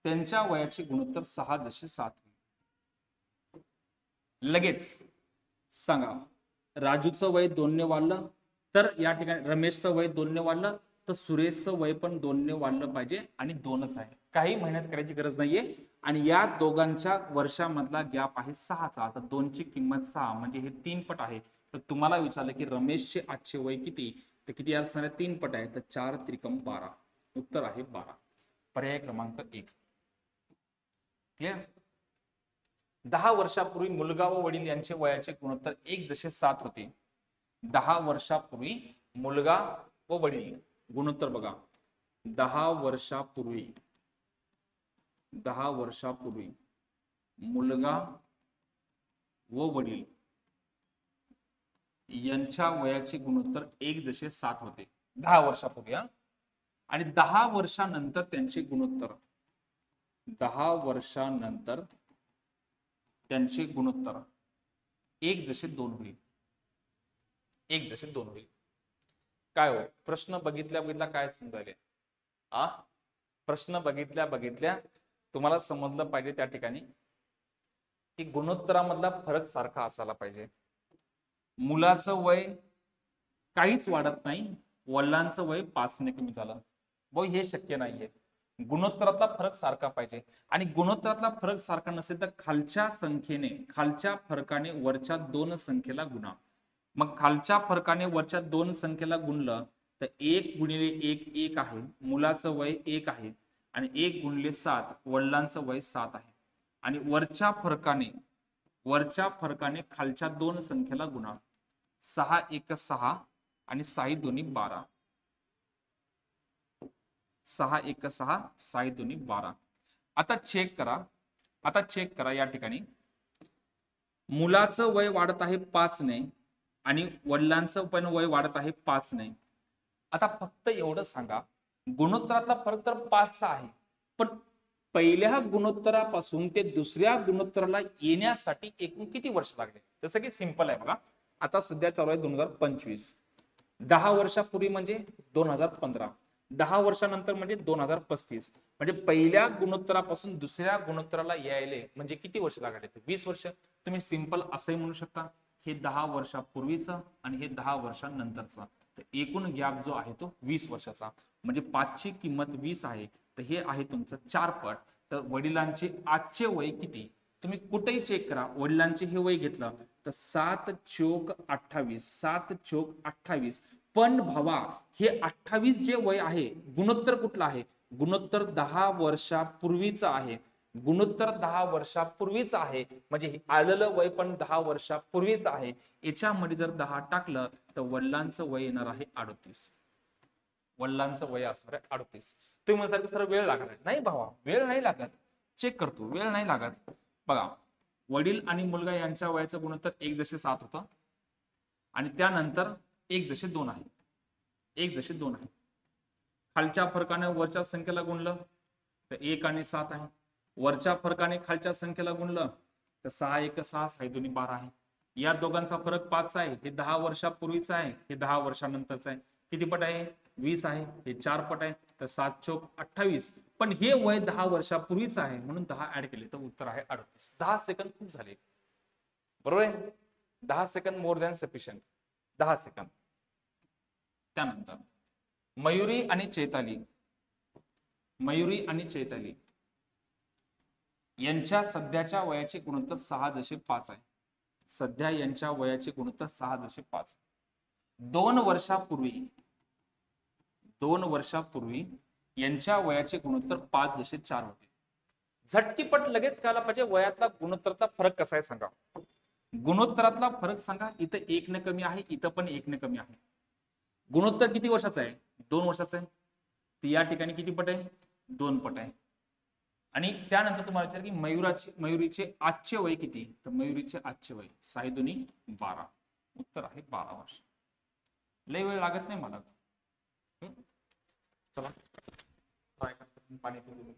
त्यांच्या वयाचे गुणोत्तर 6:7. लगेच सांगा राजूचं वय 2 ने वाढलं तर या ठिकाणी रमेशचं वय 2 ने वाढलं तर सुरेशचं वय पण 2 ने वाढलं पाहिजे आणि 2च आहे. काही मेहनत करायची गरज नाहीये आणि या दोघांच्या वर्षामधला गॅप आहे 6चा. आता 2 ची किंमत 6 म्हणजे हे 3 पट आहे. तर तुम्हाला विचारलं की रमेशचे आजचे वय किती? तर किती असणार आहे? 3 पट आहे. तर 4 त्रिकम 12. उत्तर आहे 12. पर्याय क्रमांक 1. क्लिअर? 10 वर्षापूर्वी मुलगा व वडील यांचे वयाचे गुणोत्तर 1:7 होते. 10 वर्षापूर्वी मुलगा व वडील गुणोत्तर बघा. 10 वर्षापूर्वी मुलगा व वडील यांच्या वयाचे गुणोत्तर 1:7 होते 10 वर्षापूर्वी. आणि 10 वर्षानंतर त्यांचे गुणोत्तर 1:2 होईल. 1:2 होईल. काय हो प्रश्न बघितल्या काय समजायले? प्रश्न बघितल्या तुम्हाला समजलं पाहिजे त्या ठिकाणी की गुणोत्तरामधला फरक सारखा असायला पाहिजे. मुलाचं वय काहीच वाढत नाही, वडिलांचं वय 5 ने कमी झालं. भाऊ हे शक्य नाहीये. गुणोत्तरातला फरक सारखा पाहिजे आणि गुणोत्तरातला फरक सारखा नसेल तर खालच्या फरकाने वरच्या 2 संख्येला गुणा. मग खालच्या फरकाने वरच्या 2 संख्येला गुणलं तर 1 गुणिले 1 1 आहे. मुलाचं वय 1 आहे आणि 1 गुणिले 7 वडिलांचं वय 7 आहे आणि वरच्या फरकाने खालच्या 2 संख्येला गुणा. 6 1 6 आणि 6 2 12. 6 1 6 6 2 12. आता चेक करा या ठिकाणी मुलाचं वय वाढत आहे 5 ने आणि वडिलांचं पण वय वाढत आहे 5 ने. आता फक्त एवढं सांगा गुणोत्तरातला फरक तर 5चा आहे पण पहिल्या गुणोत्तरापासून ते दुसऱ्या गुणोत्तराला येण्यासाठी एकूण किती वर्ष लागले? जसं की सिंपल आहे बघा. आता सध्या चालू आहे 2025. 10 वर्षापूर्वी म्हणजे 2015. 10 वर्षानंतर म्हणजे 2035. म्हणजे पहिल्या गुणोत्तरापासून दुसऱ्या गुणोत्तराला यायले म्हणजे किती वर्ष लागले? 20 वर्ष. तुम्ही सिंपल असंही म्हणू शकता हे 10 वर्षापूर्वीचं आणि हे 10 वर्षानंतरचा. तर एकूण गॅप जो आहे तो 20 वर्षाचा. म्हणजे 5 ची किंमत 20 आहे तर हे आहे तुमचं 4 पट. तर वडिलांचे आजचे वय किती? तुम्ही कुठेही चेक करा. वडिलांचे हे वय घेतलं तर 7 चोक 28. 7 चोक 28. पण भावा हे 28 जे वय आहे गुणोत्तर कुठलं आहे? गुणोत्तर 10 वर्षापूर्वीचं आहे. गुणोत्तर 10 वर्षापूर्वीच आहे म्हणजे आलेलं वय पण 10 वर्षापूर्वीच आहे. याच्यामध्ये जर 10 टाकलं तर वडिलांचं वय येणार आहे 38. वडिलांचं वय असणार आहे 38. तुम्ही म्हणता की सर वेळ लागणार नाही भावा, वेळ नाही लागत. चेक करतो वेळ नाही लागत. बघा वडील आणि मुलगा यांच्या वयाचं गुणोत्तर 1:7 होतं आणि त्यानंतर 1:2 आहे. 1:2 आहे. खालच्या फरकाने वरच्या संख्येला गुणलं तर 1 आणि 7 आहे. वरच्या फरकाने खालच्या संख्येला गुणलं तर 6 एक 6, 6 दोन्ही 12 आहे. या दोघांचा फरक 5 आहे. हे 10 वर्षापूर्वीचा आहे, हे 10 वर्षानंतरचा आहे. किती पट आहे? 20 आहे. हे 4 पट आहे. तर 7 चोक 28. पण हे वय 10 वर्षापूर्वीच आहे म्हणून 10 ऍड केले तर उत्तर आहे 38. 10 सेकंद खूप झाले, बरोबर आहे. 10 second more than sufficient. 10 second. त्यानंतर मयुरी आणि चैताली, मयुरी आणि चैताली यांच्या सध्याच्या वयाचे गुणोत्तर 6:5 आहे. सध्या यांच्या वयाचे गुणोत्तर 6:5. 2 वर्षापूर्वी, 2 वर्षापूर्वी यांच्या वयाचे गुणोत्तर 5:4 होते. झटकीपट लगेच कळायला पाहिजे वयातला गुणोत्तराचा फरक कसा आहे सांगा. गुणोत्तरातला फरक सांगा. इथं 1 ने कमी आहे, इथं पण 1 ने कमी आहे. गुणोत्तर किती वर्षाचा आहे? 2 वर्षाचा आहे. तर या ठिकाणी किती पट आहे? 2 पट आहे. आणि त्यानंतर तुम्हाला विचार की मयुरीचे आजचे वय किती? तर मयुरीचे आजचे वय 6 दुनी 12. उत्तर आहे 12 वर्ष. लय वेळ लागत नाही मला. चला पाणी पिऊ.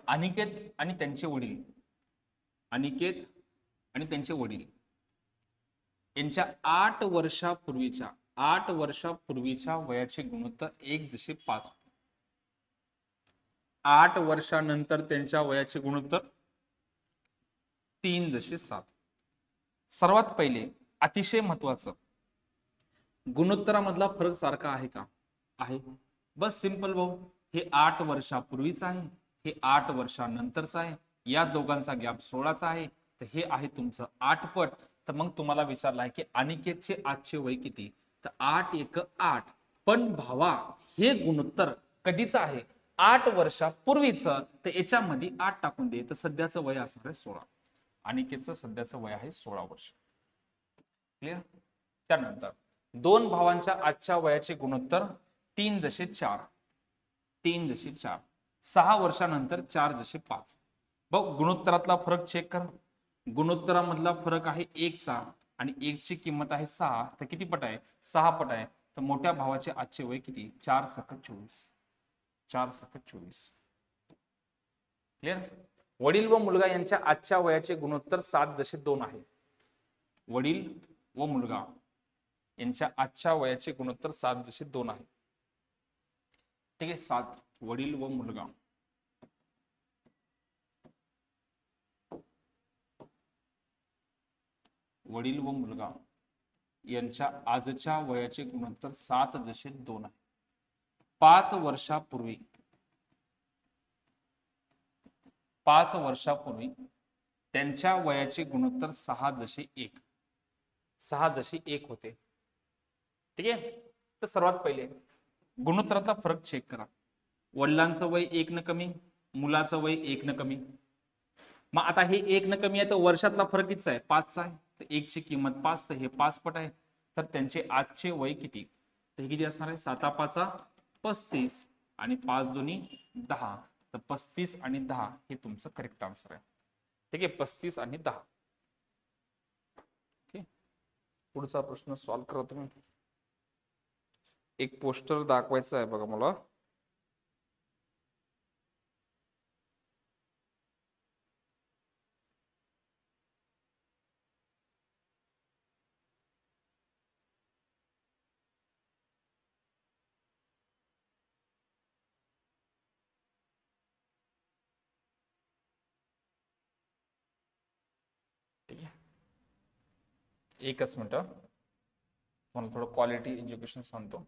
अनिकेत आणि त्यांचे वडील, अनिकेत आणि त्यांचे वडील यांच्या 8 वर्षापूर्वीच्या वयाचे गुणोत्तर 1:5. 8 वर्षानंतर त्यांच्या वयाचे गुणोत्तर 3:7. सर्वात पहिले अतिशय महत्वाचं, गुणोत्तरामधला फरक सारखा आहे का? आहे. बस सिंपल भाऊ. हे 8 वर्षापूर्वीच आहे, हे 8 वर्षानंतरच आहे. या दोघांचा गॅप 16चा आहे. तर हे आहे तुमचं 8 पट. तर मग तुम्हाला विचारलं आहे की अनिकेतचे आजचे वय किती? तर 8 एक 8. पण भावा हे गुणोत्तर कधीच आहे? 8 वर्षापूर्वीचं. तर याच्यामध्ये 8 टाकून दे. तर सध्याचं वय असणार आहे 16. अनिकेतचं सध्याचं वय आहे 16 वर्ष. क्लिअर? त्यानंतर 2 भावांच्या आजच्या वयाचे गुणोत्तर 3:4. 3:4. 6 वर्षानंतर 4:5. बघ गुणोत्तरातला फरक चेक कर. गुणोत्तरामधला फरक आहे 1चा आणि 1ची किंमत आहे 6. तर किती पट आहे? 6 पट आहे. तर मोठ्या भावाचे आजचे वय किती? 4:24. 4:24. क्लिअर? वडील व मुलगा यांच्या आजच्या वयाचे गुणोत्तर 7:2 आहे. वडील व मुलगा यांच्या आजच्या वयाचे गुणोत्तर 7:2 आहे. ठीक आहे. 7 वडील व मुलगा. वडील व मुलगा यांच्या आजच्या वयाचे गुणोत्तर 7:2 आहे. 5 वर्षापूर्वी 5 वर्षापूर्वी त्यांच्या वयाचे गुणोत्तर 6:1. 6:1 होते. ठीक आहे. तर सर्वात पहिले गुणोत्तराचा फरक चेक करा. वडिलांचं वय 1 न कमी, मुलाचं वय 1 न कमी. मग आता हे 1 न कमी आहे तर वर्षातला फरक कितीचा आहे? 5चा आहे. तर 1ची किंमत 5, तर हे 5 पट आहे. तर त्यांचे आजचे वय किती? तर हे किती असणार आहे? 7 35 आणि 5 दोन्ही 10. तर 35 आणि 10 हे तुमचं करेक्ट आन्सर आहे. ठीक आहे. 35 आणि 10. पुढचा प्रश्न सॉल्व्ह करा तुम्ही. एक पोस्टर दाखवायचं आहे बघा मला. ठीक आहे. एकच मिनिट. मला थोडं क्वालिटी एज्युकेशन सांगतो.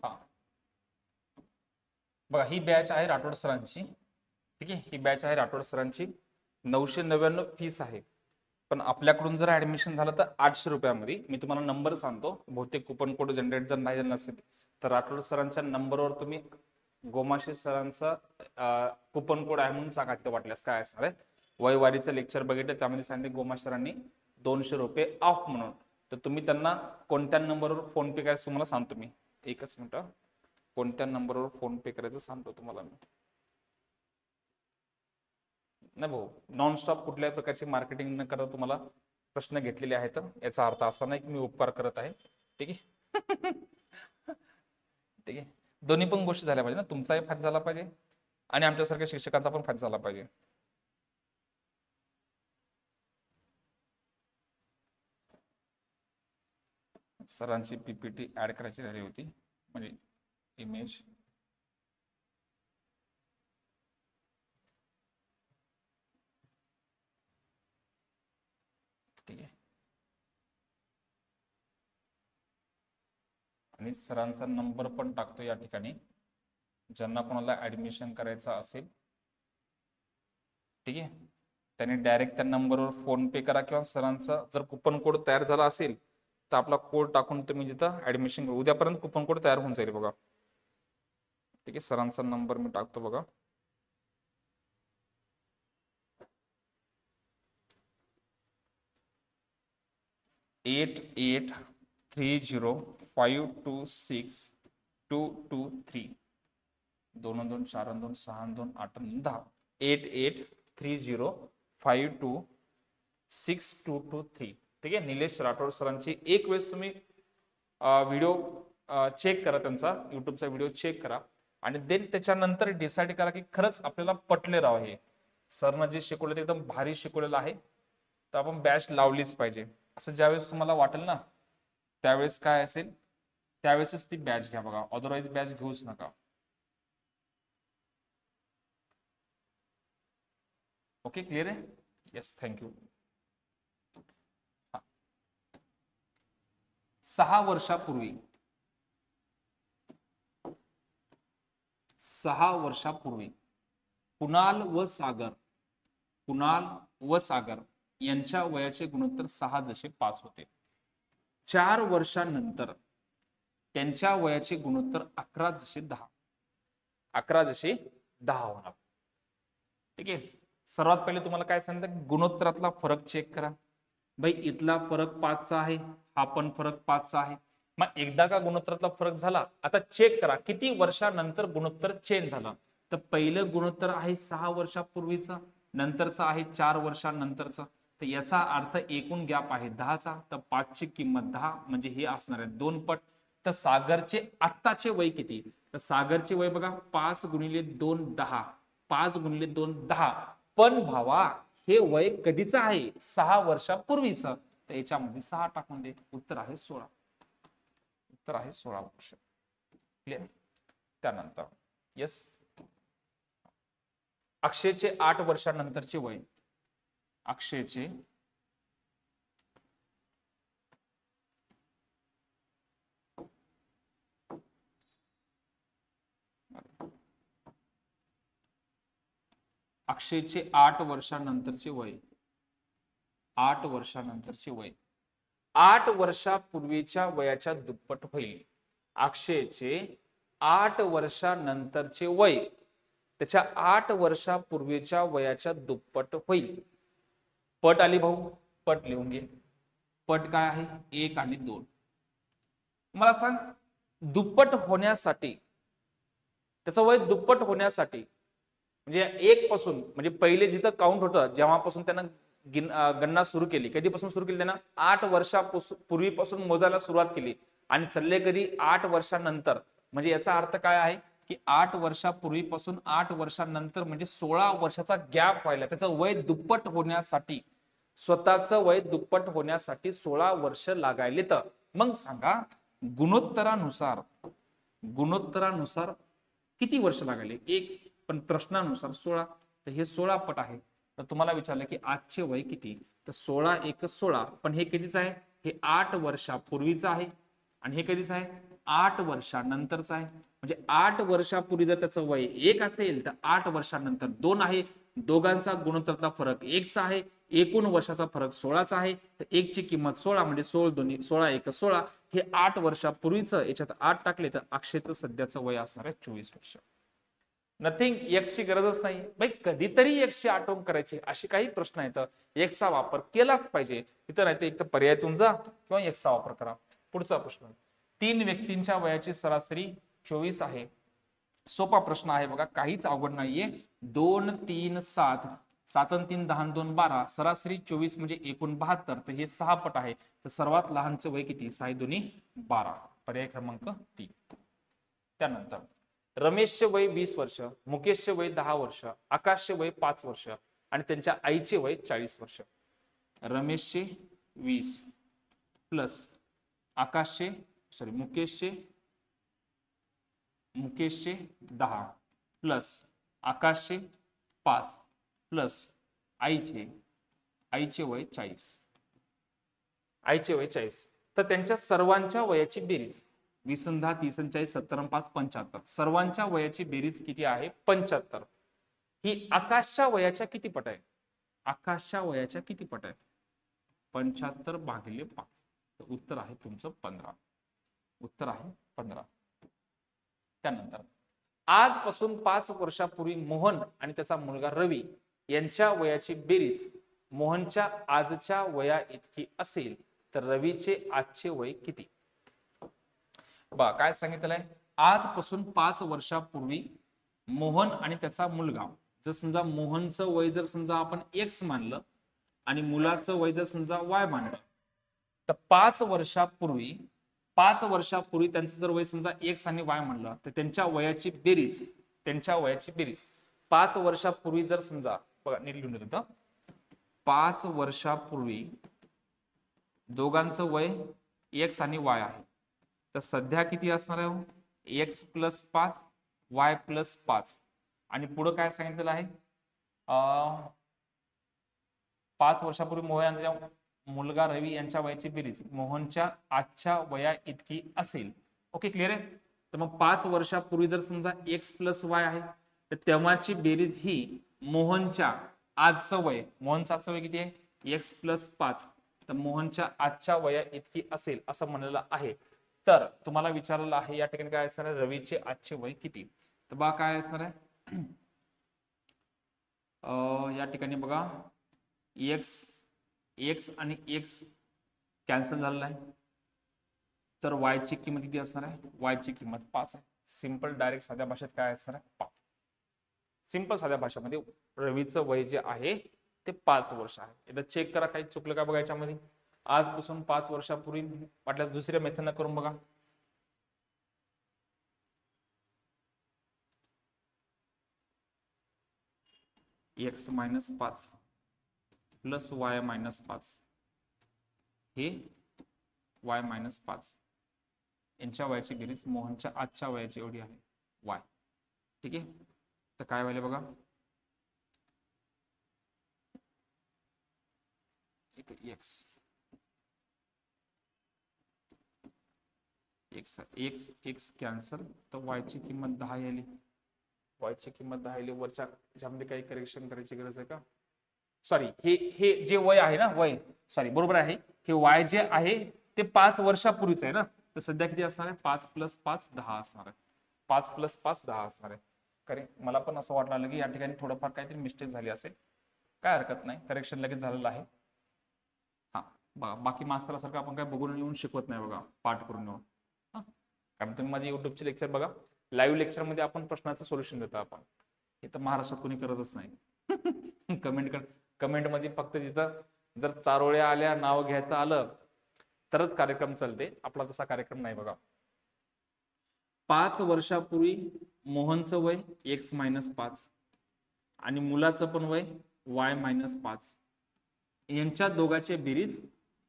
हा बघा ही बॅच आहे राठोड सरांची, ठीक आहे, ही बॅच आहे राठोड सरांची, 999 फीस आहे. पण आपल्याकडून जर ऍडमिशन झालं तर 800 रुपयामध्ये. मी तुम्हाला नंबर सांगतो, बहुतेक कुपन कोड जनरेट जर नाही नसेल तर राठोड सरांच्या नंबरवर तुम्ही गोमाशे सरांचा कुपन कोड आहे म्हणून सांगा, तिथे वाटल्यास काय असणार आहे. वयवारीचं लेक्चर बघितलं त्यामध्ये सांगितले गोमाशे सरांनी 200 रुपये ऑफ म्हणून. तर तुम्ही त्यांना कोणत्या नंबरवर फोन पे करायचं तुम्हाला सांगतो मी. एकच मिनिट, कोणत्या नंबरवर फोन पे करायचं सांगतो तुम्हाला मी. नाही भाऊ, नॉनस्टॉप कुठल्याही प्रकारची मार्केटिंग न करता तुम्हाला प्रश्न घेतलेले आहेत. याचा अर्थ असा नाही की मी उपकार करत आहे, ठीक आहे. ठीक आहे, दोन्ही पण गोष्टी झाल्या पाहिजे ना, तुमचाही फायदा झाला पाहिजे आणि आमच्यासारख्या शिक्षकांचा पण फायदा झाला पाहिजे. सरांची पीपीटी ऍड करायची राहिली होती, म्हणजे इमेज. ठीक आहे, आणि सरांचा नंबर पण टाकतो या ठिकाणी, ज्यांना कोणाला ऍडमिशन करायचं असेल, ठीक आहे, त्यांनी डायरेक्ट त्या नंबरवर फोन पे करा, किंवा सरांचा जर कुपन कोड तयार झाला असेल तर आपला कोड टाकून तुम्ही जिथं ऍडमिशन करू, उद्यापर्यंत कुपन कोड तयार होऊन जाईल बघा. ठीक आहे, सरांचा नंबर मी टाकतो बघा. एट 8830526223 2 4 2 6 2 8 10 8830526223. ठीक आहे, निलेश राठोड सरांची एक वेळेस तुम्ही व्हिडिओ चेक करा, त्यांचा युट्यूबचा व्हिडिओ चेक करा आणि देन त्याच्यानंतर डिसाईड करा की खरंच आपल्याला पटले राव हे सरनं जे शिकवलं ते एकदम भारी शिकवलेलं आहे, तर आपण बॅच लावलीच पाहिजे असं ज्यावेळेस तुम्हाला वाटेल ना, त्यावेळेस काय असेल त्यावेळेसच ती बॅच घ्या बघा, अदरवाईज बॅच घेऊच नका. ओके, क्लिअर आहे? Yes, thank you. 6 वर्षापूर्वी कुणाल व सागर यांच्या वयाचे गुणोत्तर 6 जसे 5 होते. 4 वर्षांनंतर त्यांच्या वयाचे गुणोत्तर 11 जसे 10 होणार. ठीक आहे, सर्वात पहिले तुम्हाला काय सांगितलं, गुणोत्तरातला फरक चेक करा. भाई इथला फरक 5 चा आहे, हा पण फरक 5 चा आहे. मग एकदा का गुणोत्तरातला फरक झाला, आता चेक करा किती वर्षानंतर गुणोत्तर चेंज झालं. तर पहिलं गुणोत्तर आहे 6 वर्षापूर्वीचं, नंतरचा आहे 4 वर्षांनंतरचा. तर याचा अर्थ एकूण गॅप आहे 10चा, तर 5 ची किंमत 10 म्हणजे हे असणार आहे 2 पट. तर सागरचे आत्ताचे वय किती, तर सागरचे वय बघा 5 गुणिले 2 10, 5 गुणिले 2 10. पण भावा हे वय कधीच आहे, 6 वर्षापूर्वीचं, तर याच्यामध्ये 6 टाकून दे, उत्तर आहे 16. उत्तर आहे 16 वर्ष. क्लिअर? त्यानंतर येस, अक्षयचे 8 वर्षानंतरचे वय, अक्षयचे 8 वर्षानंतरचे वय, 8 वर्षानंतरचे वय 8 वर्षापूर्वीच्या वयाच्या दुप्पट होईल. अक्षयचे 8 वर्षानंतरचे वय त्याच्या 8 वर्षापूर्वीच्या वयाच्या दुप्पट होईल. पट आली भाऊ, पट लिहून घे. पट काय आहे, 1 आणि 2. मला सांग, दुप्पट होण्यासाठी, त्याचं वय दुप्पट होण्यासाठी म्हणजे 1 पासून, म्हणजे पहिले जिथं काउंट होतं जेव्हापासून त्यानं गणना सुरू केली, कधीपासून सुरू केली त्यानं, 8 वर्षापूर्वीपासून मोजायला सुरुवात केली आणि चालले कधी 8 वर्षानंतर. म्हणजे याचा अर्थ काय आहे की 8 वर्षापूर्वीपासून 8 वर्षानंतर म्हणजे 16 वर्षाचा गॅप व्हायला, त्याचं वय दुप्पट होण्यासाठी, स्वतःचं वय दुप्पट होण्यासाठी 16 वर्ष लागायले. तर मग सांगा गुणोत्तरानुसार किती वर्ष लागायले, 1, पण प्रश्नानुसार 16, तर हे 16 पट आहे. तर तुम्हाला विचारलं की आजचे वय किती, तर 16 × 1 = 16, पण हे कधीच आहे, हे 8 वर्षापूर्वीचं आहे आणि हे कधीच आहे 8 वर्षानंतरचा आहे. म्हणजे 8 वर्षापूर्वी जर त्याचं वय 1 असेल तर 8 वर्षानंतर 2 आहे. दोघांचा गुणोत्तरातला फरक 1चा आहे. एकूण वर्षाचा फरक 16चा आहे. तर 1 ची किंमत 16 म्हणजे 16 दोन्ही 16 1 16. हे 8 वर्षापूर्वीचं याच्यात 8 टाकले तर अक्षयचं सध्याचं वय असणार आहे 24 वर्ष. नथिंग, एक्सची गरजच नाही भाई. कधीतरी एक्सची आठवण करायची अशी काही प्रश्न आहेत एक्सचा वापर केलाच पाहिजे. इथं नाही तर एक तर पर्यायातून जा किंवा एक्सचा वापर करा. पुढचा प्रश्न, 3 व्यक्तींच्या वयाची सरासरी 24 आहे. सोपा प्रश्न आहे बघा, काहीच अवघड नाहीये. 2 3 7 7 आणि 3 10 2 12 सरासरी 24 म्हणजे एकूण 72. तर हे 6 पट आहे. तर सर्वात लहानचं वय किती? 6 2 12. पर्याय क्रमांक 3. त्यानंतर रमेशचे वय 20 वर्ष, मुकेशचे वय 10 वर्ष, आकाशचे वय 5 वर्ष आणि त्यांच्या आईचे वय 40 वर्ष. रमेशचे 20 प्लस आकाशचे मुकेशचे 10 प्लस आकाशचे 5 प्लस आईचे वय 40. आईचे वय 40. तर त्यांच्या सर्वांच्या वयाची बेरीज 20 10 30 40 70 5 75. सर्वांच्या वयाची बेरीज किती आहे? 75. ही आकाशच्या वयाच्या किती पट आहे? आकाशच्या वयाच्या किती पट आहे? 75 भागिले 5. तर उत्तर आहे तुमचं 15. उत्तर आहे 15. त्यानंतर आजपासून 5 वर्षापूर्वी मोहन आणि त्याचा मुलगा रवी यांच्या वयाची बेरीज मोहनच्या आजच्या वया इतकी असेल तर रवीचे आजचे वय किती? बा काय सांगितलंय, आजपासून 5 वर्षापूर्वी मोहन आणि त्याचा मुलगा, जर समजा मोहनचं वय जर समजा आपण x मानलं आणि मुलाचं वय जर समजा y मानलं, तर 5 वर्षापूर्वी त्यांचं जर वय समजा x आणि y मानलं तर त्यांच्या वयाची बेरीज 5 वर्षापूर्वी जर समजा बघा नीट लिहून देतो, 5 वर्षापूर्वी दोघांचं वय x आणि y आहे. तर सध्या किती असणार आहे? x प्लस 5 y प्लस 5 आणि पुढे काय सांगितलेलं आहे? 5 वर्षापूर्वी मोहन आणि त्याचा मुलगा रवी यांच्या वयाची बेरीज मोहनच्या आजच्या वया इतकी असेल. ओके, क्लिअर आहे. तर मग 5 वर्षापूर्वी जर समजा x प्लस y आहे तर तेव्हाची बेरीज ही मोहनच्या आजचं वय किती आहे? x plus 5. तर मोहनच्या आजच्या वया इतकी असेल असं म्हणलेलं आहे. तर तुम्हाला विचारलेलं आहे या ठिकाणी काय असणार आहे? रवीचे आजचे वय किती? तर बघा काय असणार आहे या ठिकाणी बघा x आणि x कॅन्सल झालेला आहे. तर y ची किंमत किती असणार आहे? y ची किंमत 5 आहे. सिंपल डायरेक्ट साध्या भाषेत काय असणार आहे? 5. सिंपल साध्या भाषेमध्ये रवीचं वय जे आहे ते 5 वर्ष आहे. एकदा चेक करा काही चुकलं का बघा याच्यामध्ये. आजपासून 5 वर्षापूर्वी वाटल्यास दुसऱ्या मेथडनं करून बघा. x minus 5 plus y minus 5 हे y मायनस 5 यांच्या वयाची बेरीज मोहनच्या आजच्या वयाची एवढी आहे y. ठीक आहे, तर काय व्हायला बघा, इथे x कॅन्सल, तर y ची किंमत 10 आली. y ची किंमत 10 आली. वरच्या ज्यामध्ये काही करेक्शन करायची गरज आहे का? सॉरी, हे जे वय आहे ना, वय सॉरी बरोबर आहे, हे y जे आहे ते 5 वर्षापूर्वीच आहे ना. तर सध्या किती असणार आहे? 5 प्लस 5 10 असणार आहे. 5 प्लस 5 10 असणार आहे. कारण मला पण असं वाटलं की या ठिकाणी थोडंफार काहीतरी मिस्टेक झाली असेल. काय हरकत नाही, करेक्शन लगेच झालेलं आहे. हा बघा, बाकी मास्तरासारखं आपण काय बघून येऊन शिकवत नाही बघा, पाठ करून येऊन. कारण तुम्ही माझे युट्यूबचे लेक्चर बघा, लाईव्ह लेक्चर मध्ये आपण प्रश्नाचं सोल्युशन देतो आपण. हे तर महाराष्ट्रात कोणी करतच नाही. कमेंट मध्ये फक्त तिथं जर चारोळ्या आल्या, नाव घ्यायचं आलं तरच कार्यक्रम चालते. आपला तसा कार्यक्रम नाही बघा. 5 वर्षापूर्वी मोहनचं वय x मायनस 5 आणि मुलाचं पण वय y मायनस 5 यांच्या दोघांची बेरीज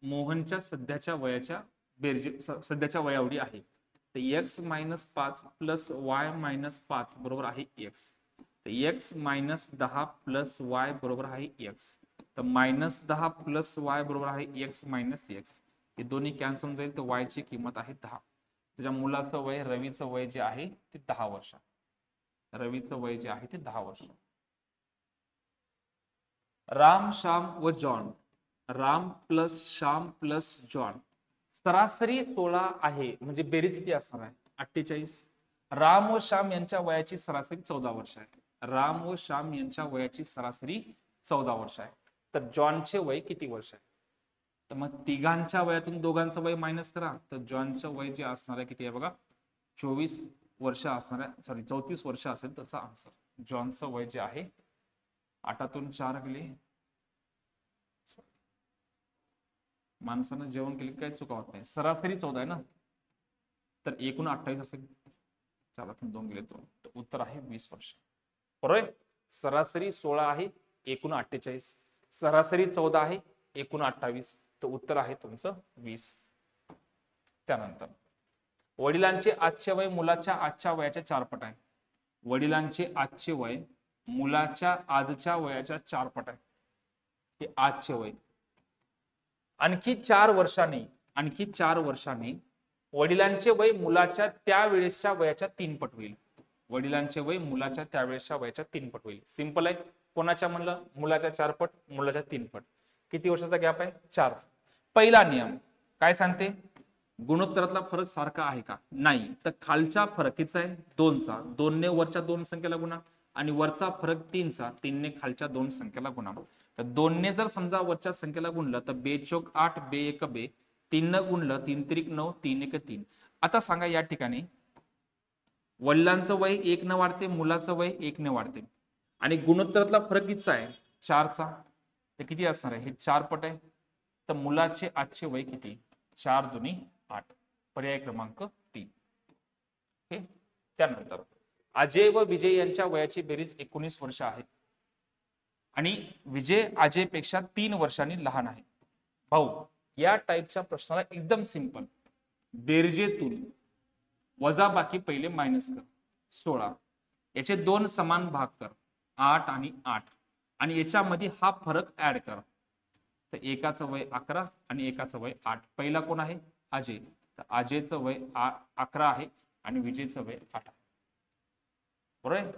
मोहनच्या सध्याच्या वया एवढी आहे. तर x minus 5 plus y minus 5 बरोबर आहे x. तर x मायनस 10 प्लस y बरोबर आहे x. तर मायनस 10 प्लस y बरोबर आहे x मायनस x. हे दोन्ही कॅन्सल होऊन जाईल. तर y ची किंमत आहे 10. त्याच्या मुलाचं वय, रवीचं वय जे आहे ते 10 वर्ष. रवीचं वय जे आहे ते 10 वर्ष. राम, श्याम व John, Ram plus Shyam plus John सरासरी 16 आहे, म्हणजे बेरीज किती असणार आहे? 48. राम व श्याम यांच्या वयाची सरासरी 14 वर्ष आहे. राम व श्याम यांच्या वयाची सरासरी 14 वर्ष आहे. तर जॉनचे वय किती वर्ष आहे? तर मग तिघांच्या वयातून दोघांचं वय मायनस करा, तर जॉनचं वय जे असणार आहे किती आहे बघा, 24 वर्ष असणार आहे, सॉरी 34 वर्ष असेल त्याचा आन्सर. जॉनचं वय जे आहे, 8तून 4 गेले, माणसानं जेवण केले काही चुका होत नाही. सरासरी 14 आहे ना, तर एकूण 28 असेल, 4तून 2 गेले 2, तर उत्तर आहे 20 वर्ष. बरोबर आहे. सरासरी 16 आहे, एकूण 48, सरासरी 14 आहे, एकूण 28, तर उत्तर आहे तुमचं 20. त्यानंतर वडिलांचे आजचे वय मुलाच्या आजच्या वयाच्या 4 पट आहे. वडिलांचे आजचे वय मुलाच्या आजच्या वयाच्या 4 पट आहे. ते आजचे वय. आणखी 4 वर्षांनी वडिलांचे वय मुलाच्या त्यावेळेसच्या वयाच्या 3 पट होईल. वडिलांचे वय मुलाच्या त्यावेळेसच्या वयाच्या 3 पट होईल. सिंपल आहे. कोणाच्या म्हणलं? मुलाच्या 4 पट, मुलाच्या 3 पट. किती वर्षाचा गॅप आहे? 4चा. पहिला नियम काय सांगते? गुणोत्तरातला फरक सारखा आहे का? नाही. तर खालचा फरक कितीचा आहे? 2चा. 2ने वरच्या 2 संख्येला गुणा आणि वरचा फरक 3चा. 3ने खालच्या 2 संख्येला गुणा. तर 2ने जर समजा वरच्या संख्येला गुणलं तर 2 चौक 8, 2 एक 2, 3 न गुणलं 3 त्रिक 9, 3 एक 3. आता सांगा या ठिकाणी वडिलांचं वय 1 न वाढते, मुलाचं वय 1 ने वाढते आणि गुणोत्तरातला फरक कितीचा आहे? 4चा. तर किती असणार आहे? हे 4 पट आहे. तर मुलाचे आजचे वय किती? 4 दुनी 8. पर्याय क्रमांक 3. ओके. त्यानंतर अजय व विजय यांच्या वयाची बेरीज 19 वर्ष आहे आणि विजय अजयपेक्षा 3 वर्षांनी लहान आहे. भाऊ, या टाईपच्या प्रश्नाला एकदम सिंपल, बेरजेतून वजा बाकी पहिले मायनस कर, 16. याचे 2 समान भाग कर, 8 आणि 8, आणि याच्यामध्ये हा फरक ऍड कर. तर एकाचं वय 11 आणि एकाचं वय 8. पहिला कोण आहे? अजय. तर अजयचं वय 11 आहे आणि विजयचं वय 8 आहे. बरोबर आहे.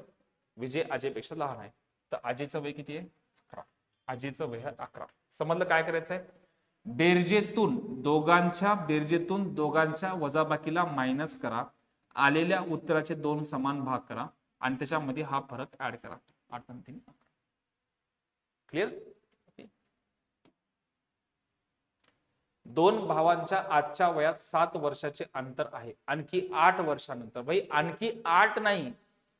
विजय अजयपेक्षा लहान आहे. तर अजयचं वय किती आहे? 11. अजयचं वय 11. समजलं काय करायचं आहे? बेरजेतून दोघांच्या वजाबाकीला मायनस करा, आलेल्या उत्तराचे 2 समान भाग करा आणि त्याच्यामध्ये हा फरक ऍड करा. 8 आणि 3. क्लिअर? दोन भावांच्या आजच्या वयात 7 वर्षाचे अंतर आहे. आणखी 8 वर्षानंतर, भाई आणखी 8 नाही,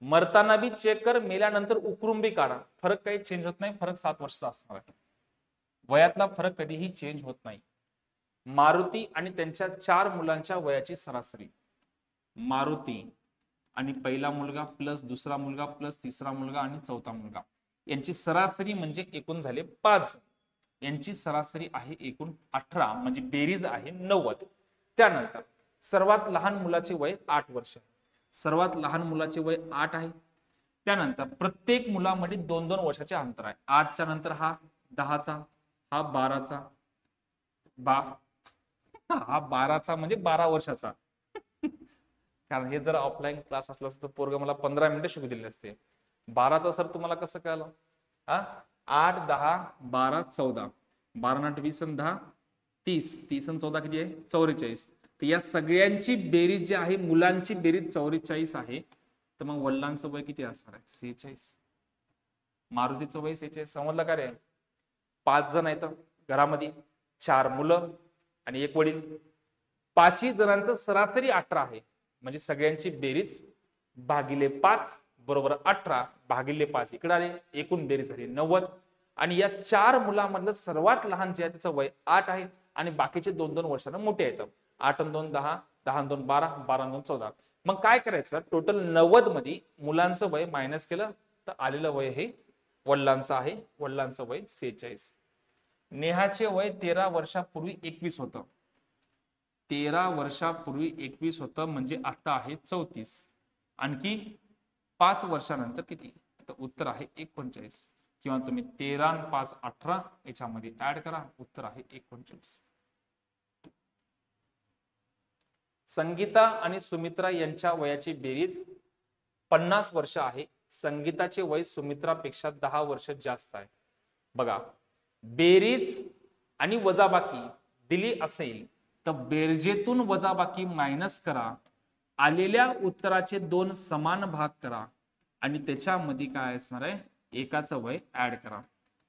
मरताना बी चेक कर, मेल्यानंतर उकरून बी काढा, फरक काही चेंज होत नाही. फरक 7 वर्षाचा असणार आहे. वयातला फरक कधीही चेंज होत नाही. मारुती आणि त्यांच्या 4 मुलांच्या वयाची सरासरी. मारुती आणि पहिला मुलगा प्लस दुसरा मुलगा प्लस तिसरा मुलगा आणि चौथा मुलगा यांची सरासरी म्हणजे एकूण झाले 5. यांची सरासरी आहे एकूण 18, म्हणजे बेरीज आहे 90. त्यानंतर सर्वात लहान मुलाचे वय 8 वर्ष. सर्वात लहान मुलाचे वय 8 आहे. त्यानंतर प्रत्येक मुलामध्ये 2-2 वर्षाचे अंतर आहे. 8च्या नंतर हा 10चा, हा 12चा, हा 12चा म्हणजे 12 वर्षाचा. कारण हे जर ऑफलाईन क्लास असला असता तर पोरग मला 15 मिनिटं शिकू दिले असते. 12चा सर तुम्हाला कसं कळलं? 8, 10, 12, 14, 12 20 आणि 10 30, 30 आणि 14 किती आहे? 44. तर या सगळ्यांची बेरीज जी आहे, मुलांची बेरीज 44 आहे. तर मग वडिलांचं वय किती असणार आहे? 46. मारुतीचं वय 46. समजलं का रे? 5 जण आहेत घरामध्ये, 4 मुलं आणि 1 वडील. 5 जणांचं सरासरी 18 आहे. म्हणजे सगळ्यांची बेरीज भागिले 5 बरोबर 18 भागिले 5 इकडे आले, एकूण बेरीज झाली 90. आणि या 4 मुलांमधलं सर्वात लहान जे आहे त्याचं वय 8 आहे आणि बाकीचे 2-2 वर्षांना मोठे आहेत. 8 आणि 2 10, 10 आणि 2 12, 12 आणि 2 14. मग काय करायचं? टोटल 90 मध्ये मुलांचं वय मायनस केलं तर आलेलं वय हे वडिलांचं आहे. वडिलांचं वय 46. नेहाचे वय 13 वर्षापूर्वी 21 होतं. 13 वर्षापूर्वी 21 होतं, म्हणजे आता आहे 34. आणखी 5 वर्षानंतर किती? तर उत्तर आहे 39. किंवा तुम्ही 13 आणि 5 18 याच्यामध्ये ऍड करा, उत्तर आहे 39. संगीता आणि सुमित्रा यांच्या वयाची बेरीज 50 वर्ष आहे. संगीताचे वय सुमित्रापेक्षा 10 वर्ष जास्त आहे. बघा, बेरीज आणि वजाबाकी दिली असेल तर बेरजेतून वजाबाकी मायनस करा, आलेल्या उत्तराचे 2 समान भाग करा आणि त्याच्यामध्ये काय असणार आहे, एकाचं वय ऍड करा.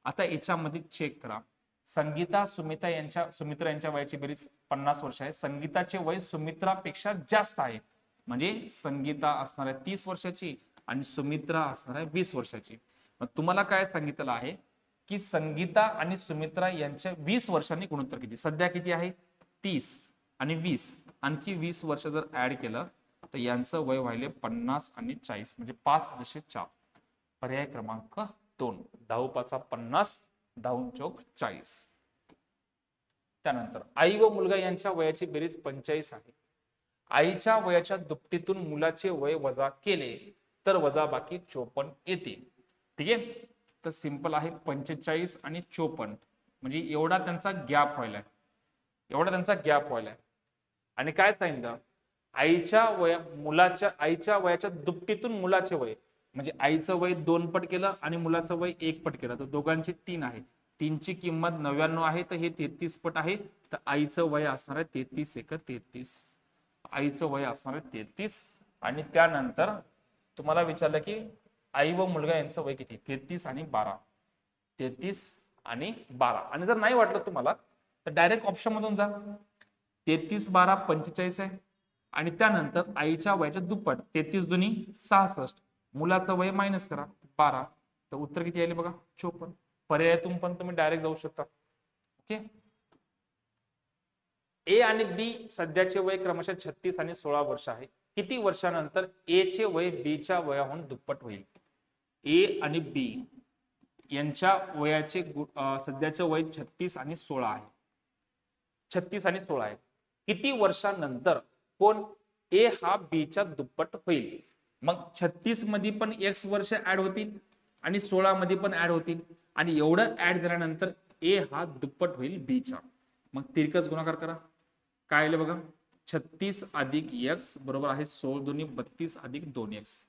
आता याच्यामध्ये चेक करा. सुमित्रा यांच्या वयाची बेरीज 50 वर्ष आहे. संगीताचे वय सुमित्रापेक्षा जास्त आहे, म्हणजे संगीता असणार आहे 30 वर्षाची आणि सुमित्रा असणार आहे 20 वर्षाची. मग तुम्हाला काय सांगितलं आहे की संगीता आणि सुमित्रा यांच्या 20 वर्षांनी गुणोत्तर किती. सध्या किती आहे 30 आणि 20, आणखी 20 वर्ष जर ऍड केलं तर यांचं वय व्हायले 50 आणि 40, म्हणजे 5 जसे 4. पर्याय क्रमांक 2. 10 5 50, 10 चौक 40. त्यानंतर आई व मुलगा यांच्या वयाची बेरीज 45 आहे. आईच्या वयाच्या दुपटीतून मुलाचे वय वजा केले तर वजाबाकी 54 येते. ठीक आहे, तर सिंपल आहे 45 आणि 54, म्हणजे एवढा त्यांचा गॅप व्हायलाय. आणि काय सांगितलं, आईच्या वयाच्या दुपटीतून मुलाचे वय, म्हणजे आईचं वय 2 पट केलं आणि मुलाचं वय 1 पट केलं तर दोघांची 3 आहे. 3 ची किंमत 99 आहे, तर हे 33 पट आहे. तर आईचं वय असणार आहे 33 1 33. आईचं वय असणार आहे 33. आणि त्यानंतर तुम्हाला विचारलं की आई व मुलगा यांचं वय किती, 33 आणि 12. 33 आणि 12. आणि जर नाही वाटलं तुम्हाला तर डायरेक्ट ऑप्शन मधून जा. 33 12 45 आहे आणि त्यानंतर आईच्या वयाच्या दुप्पट 33 दुनी 66, मुलाचं वय मायनस करा 12, तर उत्तर किती आले बघा 54. पर्यायातून पण तुम्ही डायरेक्ट जाऊ शकता. ओके, ए आणि बी सध्याचे वय क्रमशः 36 आणि 16 वर्ष आहे. किती वर्षानंतर ए चे वय बी च्या वयाहून दुप्पट होईल. ए आणि बी यांच्या वयाचे सध्याचे वय 36 आणि 16 आहे. 36 आणि 16 आहे. किती वर्षानंतर कोण ए हा बी च्या दुप्पट होईल. मग 36 मध्ये पण x वर्ष ऍड होतील आणि 16 मध्ये पण ऍड होतील आणि एवढं ऍड झाल्यानंतर ए हा दुप्पट होईल बी चा. मग तिरकस गुणाकार करा. काय आलं बघा, 36 अधिक x बरोबर आहे 16 दुनी 32 अधिक 2x,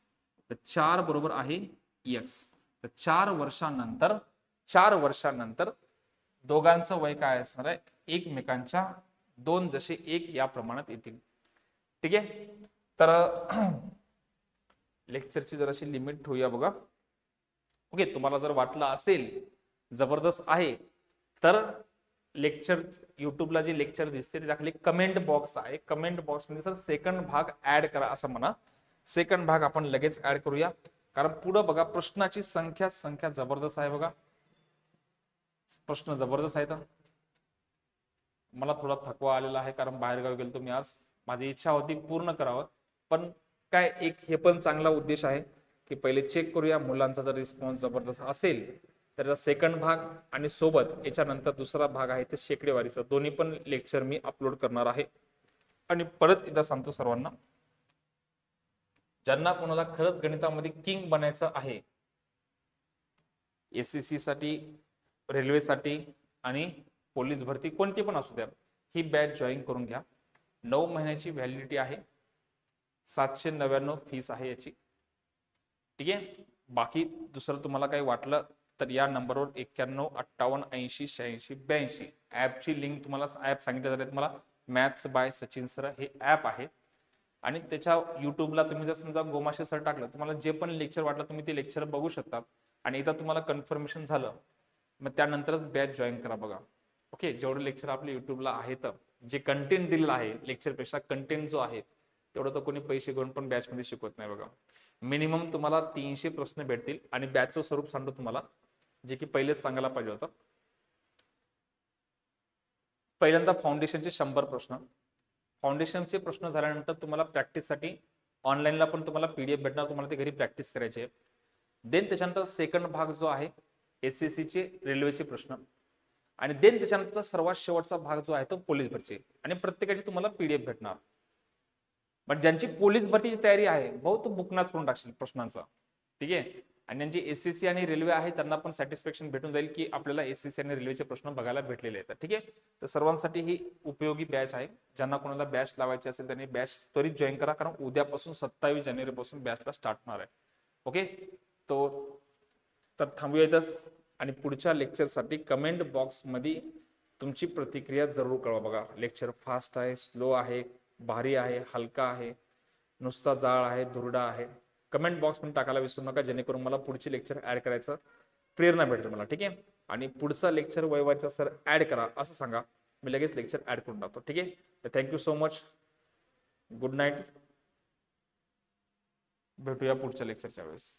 तर 4 बरोबर आहे x. तर 4 वर्षानंतर दोघांचं वय काय असणार आहे, एकमेकांच्या 2 जसे 1 या प्रमाणात येतील. ठीक आहे, तर लेक्चरची जराशी लिमिट ठेवूया बघा. ओके, तुम्हाला जर वाटलं असेल जबरदस्त आहे तर लेक्चर युट्यूबला जे लेक्चर दिसते त्याच्या खाली कमेंट बॉक्स आहे. कमेंट बॉक्स मध्ये सर सेकंड भाग ऍड करा असं म्हणा. सेकंड भाग आपण लगेच ऍड करूया, कारण पुढे बघा प्रश्नाची संख्या जबरदस्त आहे. बघा प्रश्न जबरदस्त आहे. तर मला थोडा थकवा आलेला आहे कारण बाहेरगावी गेलो तुम्ही आज. माझी इच्छा होती पूर्ण करावं, पण काय एक हे पण चांगला उद्देश आहे की पहिले चेक करूया मुलांचा जर रिस्पॉन्स जबरदस्त असेल तर सेकंड भाग आणि सोबत याच्यानंतर दुसरा भाग आहे ते शेकडेवारीचा, दोन्ही पण लेक्चर मी अपलोड करणार आहे. आणि परत एकदा सांगतो सर्वांना, ज्यांना कोणाला खरंच गणितामध्ये किंग बनायचं आहे, SSC साठी, रेल्वेसाठी आणि पोलीस भरती कोणती पण असू द्या, ही बॅच जॉईन करून घ्या. 9 महिन्याची व्हॅलिडिटी आहे. 799 फीस आहे याची. ठीक आहे, बाकी दुसरं तुम्हाला काही वाटलं तर या नंबरवर 91 58 80 86 82 ऍपची लिंक तुम्हाला ऍप सांगितलं जाते तुम्हाला. मॅथ्स बाय सचिन सर हे ऍप आहे आणि त्याच्या युट्यूबला तुम्ही जर समजा गोमाशे सर टाकलं, तुम्हाला जे पण लेक्चर वाटलं तुम्ही ते लेक्चर बघू शकता. आणि एकदा तुम्हाला कन्फर्मेशन झालं मग त्यानंतरच बॅच जॉईन करा. बघा ओके, जेवढे लेक्चर आपले युट्यूबला आहेत, जे कंटेंट दिलेलं आहे लेक्चरपेक्षा कंटेंट जो आहे तेवढं तर कोणी पैसे घेऊन पण बॅच मध्ये शिकवत नाही. बघा मिनिमम तुम्हाला 300 प्रश्न भेटतील आणि बॅचचं स्वरूप सांगतो तुम्हाला, जे की पहिलेच सांगायला पाहिजे होतं. पहिल्यांदा फाउंडेशनचे 100 प्रश्न. फाउंडेशनचे प्रश्न झाल्यानंतर तुम्हाला प्रॅक्टिससाठी ऑनलाईनला पण तुम्हाला PDF भेटणार, तुम्हाला ते घरी प्रॅक्टिस करायचे. देन त्याच्यानंतर सेकंड भाग जो आहे SSC चे रेल्वेचे प्रश्न आणि देन त्याच्यानंतर सर्वात शेवटचा भाग जो आहे तो पोलीस भरती आणि प्रत्येकाची तुम्हाला PDF भेटणार. पण ज्यांची पोलीस भरतीची तयारी आहे भाऊ तो बुकनाच करून टाकशील प्रश्नांचा. ठीक आहे, आणि ज्यांची एसएससी आणि रेल्वे आहे त्यांना पण सॅटिस्फॅक्शन भेटून जाईल की आपल्याला एसएससी आणि रेल्वेचे प्रश्न बघायला भेटलेले आहेत. ठीक आहे, तर सर्वांसाठी ही उपयोगी बॅच आहे. ज्यांना कोणाला बॅच लावायची असेल त्यांनी बॅच त्वरित जॉईन करा, कारण उद्यापासून 27 जानेवारीपासून बॅचला स्टार्ट होणार आहे. ओके, तर थांबूया इथंच आणि पुढच्या लेक्चरसाठी कमेंट बॉक्समध्ये तुमची प्रतिक्रिया जरूर कळवा. बघा, लेक्चर फास्ट आहे, स्लो आहे, भारी आहे, हलका आहे, नुसता जाळ आहे, धुरडा आहे, कमेंट बॉक्स मध्ये टाकायला विसरू नका, जेणेकरून मला पुढचे लेक्चर ऍड करायचं प्रेरणा भेटेल मला. ठीक आहे, आणि पुढचा लेक्चर वैवारीचा सर ऍड करा असं सांगा, मी लगेच लेक्चर ऍड करून टाकतो. ठीक आहे, तर thank you so much, good night, भेटूया पुढच्या लेक्चरच्या वेळेस.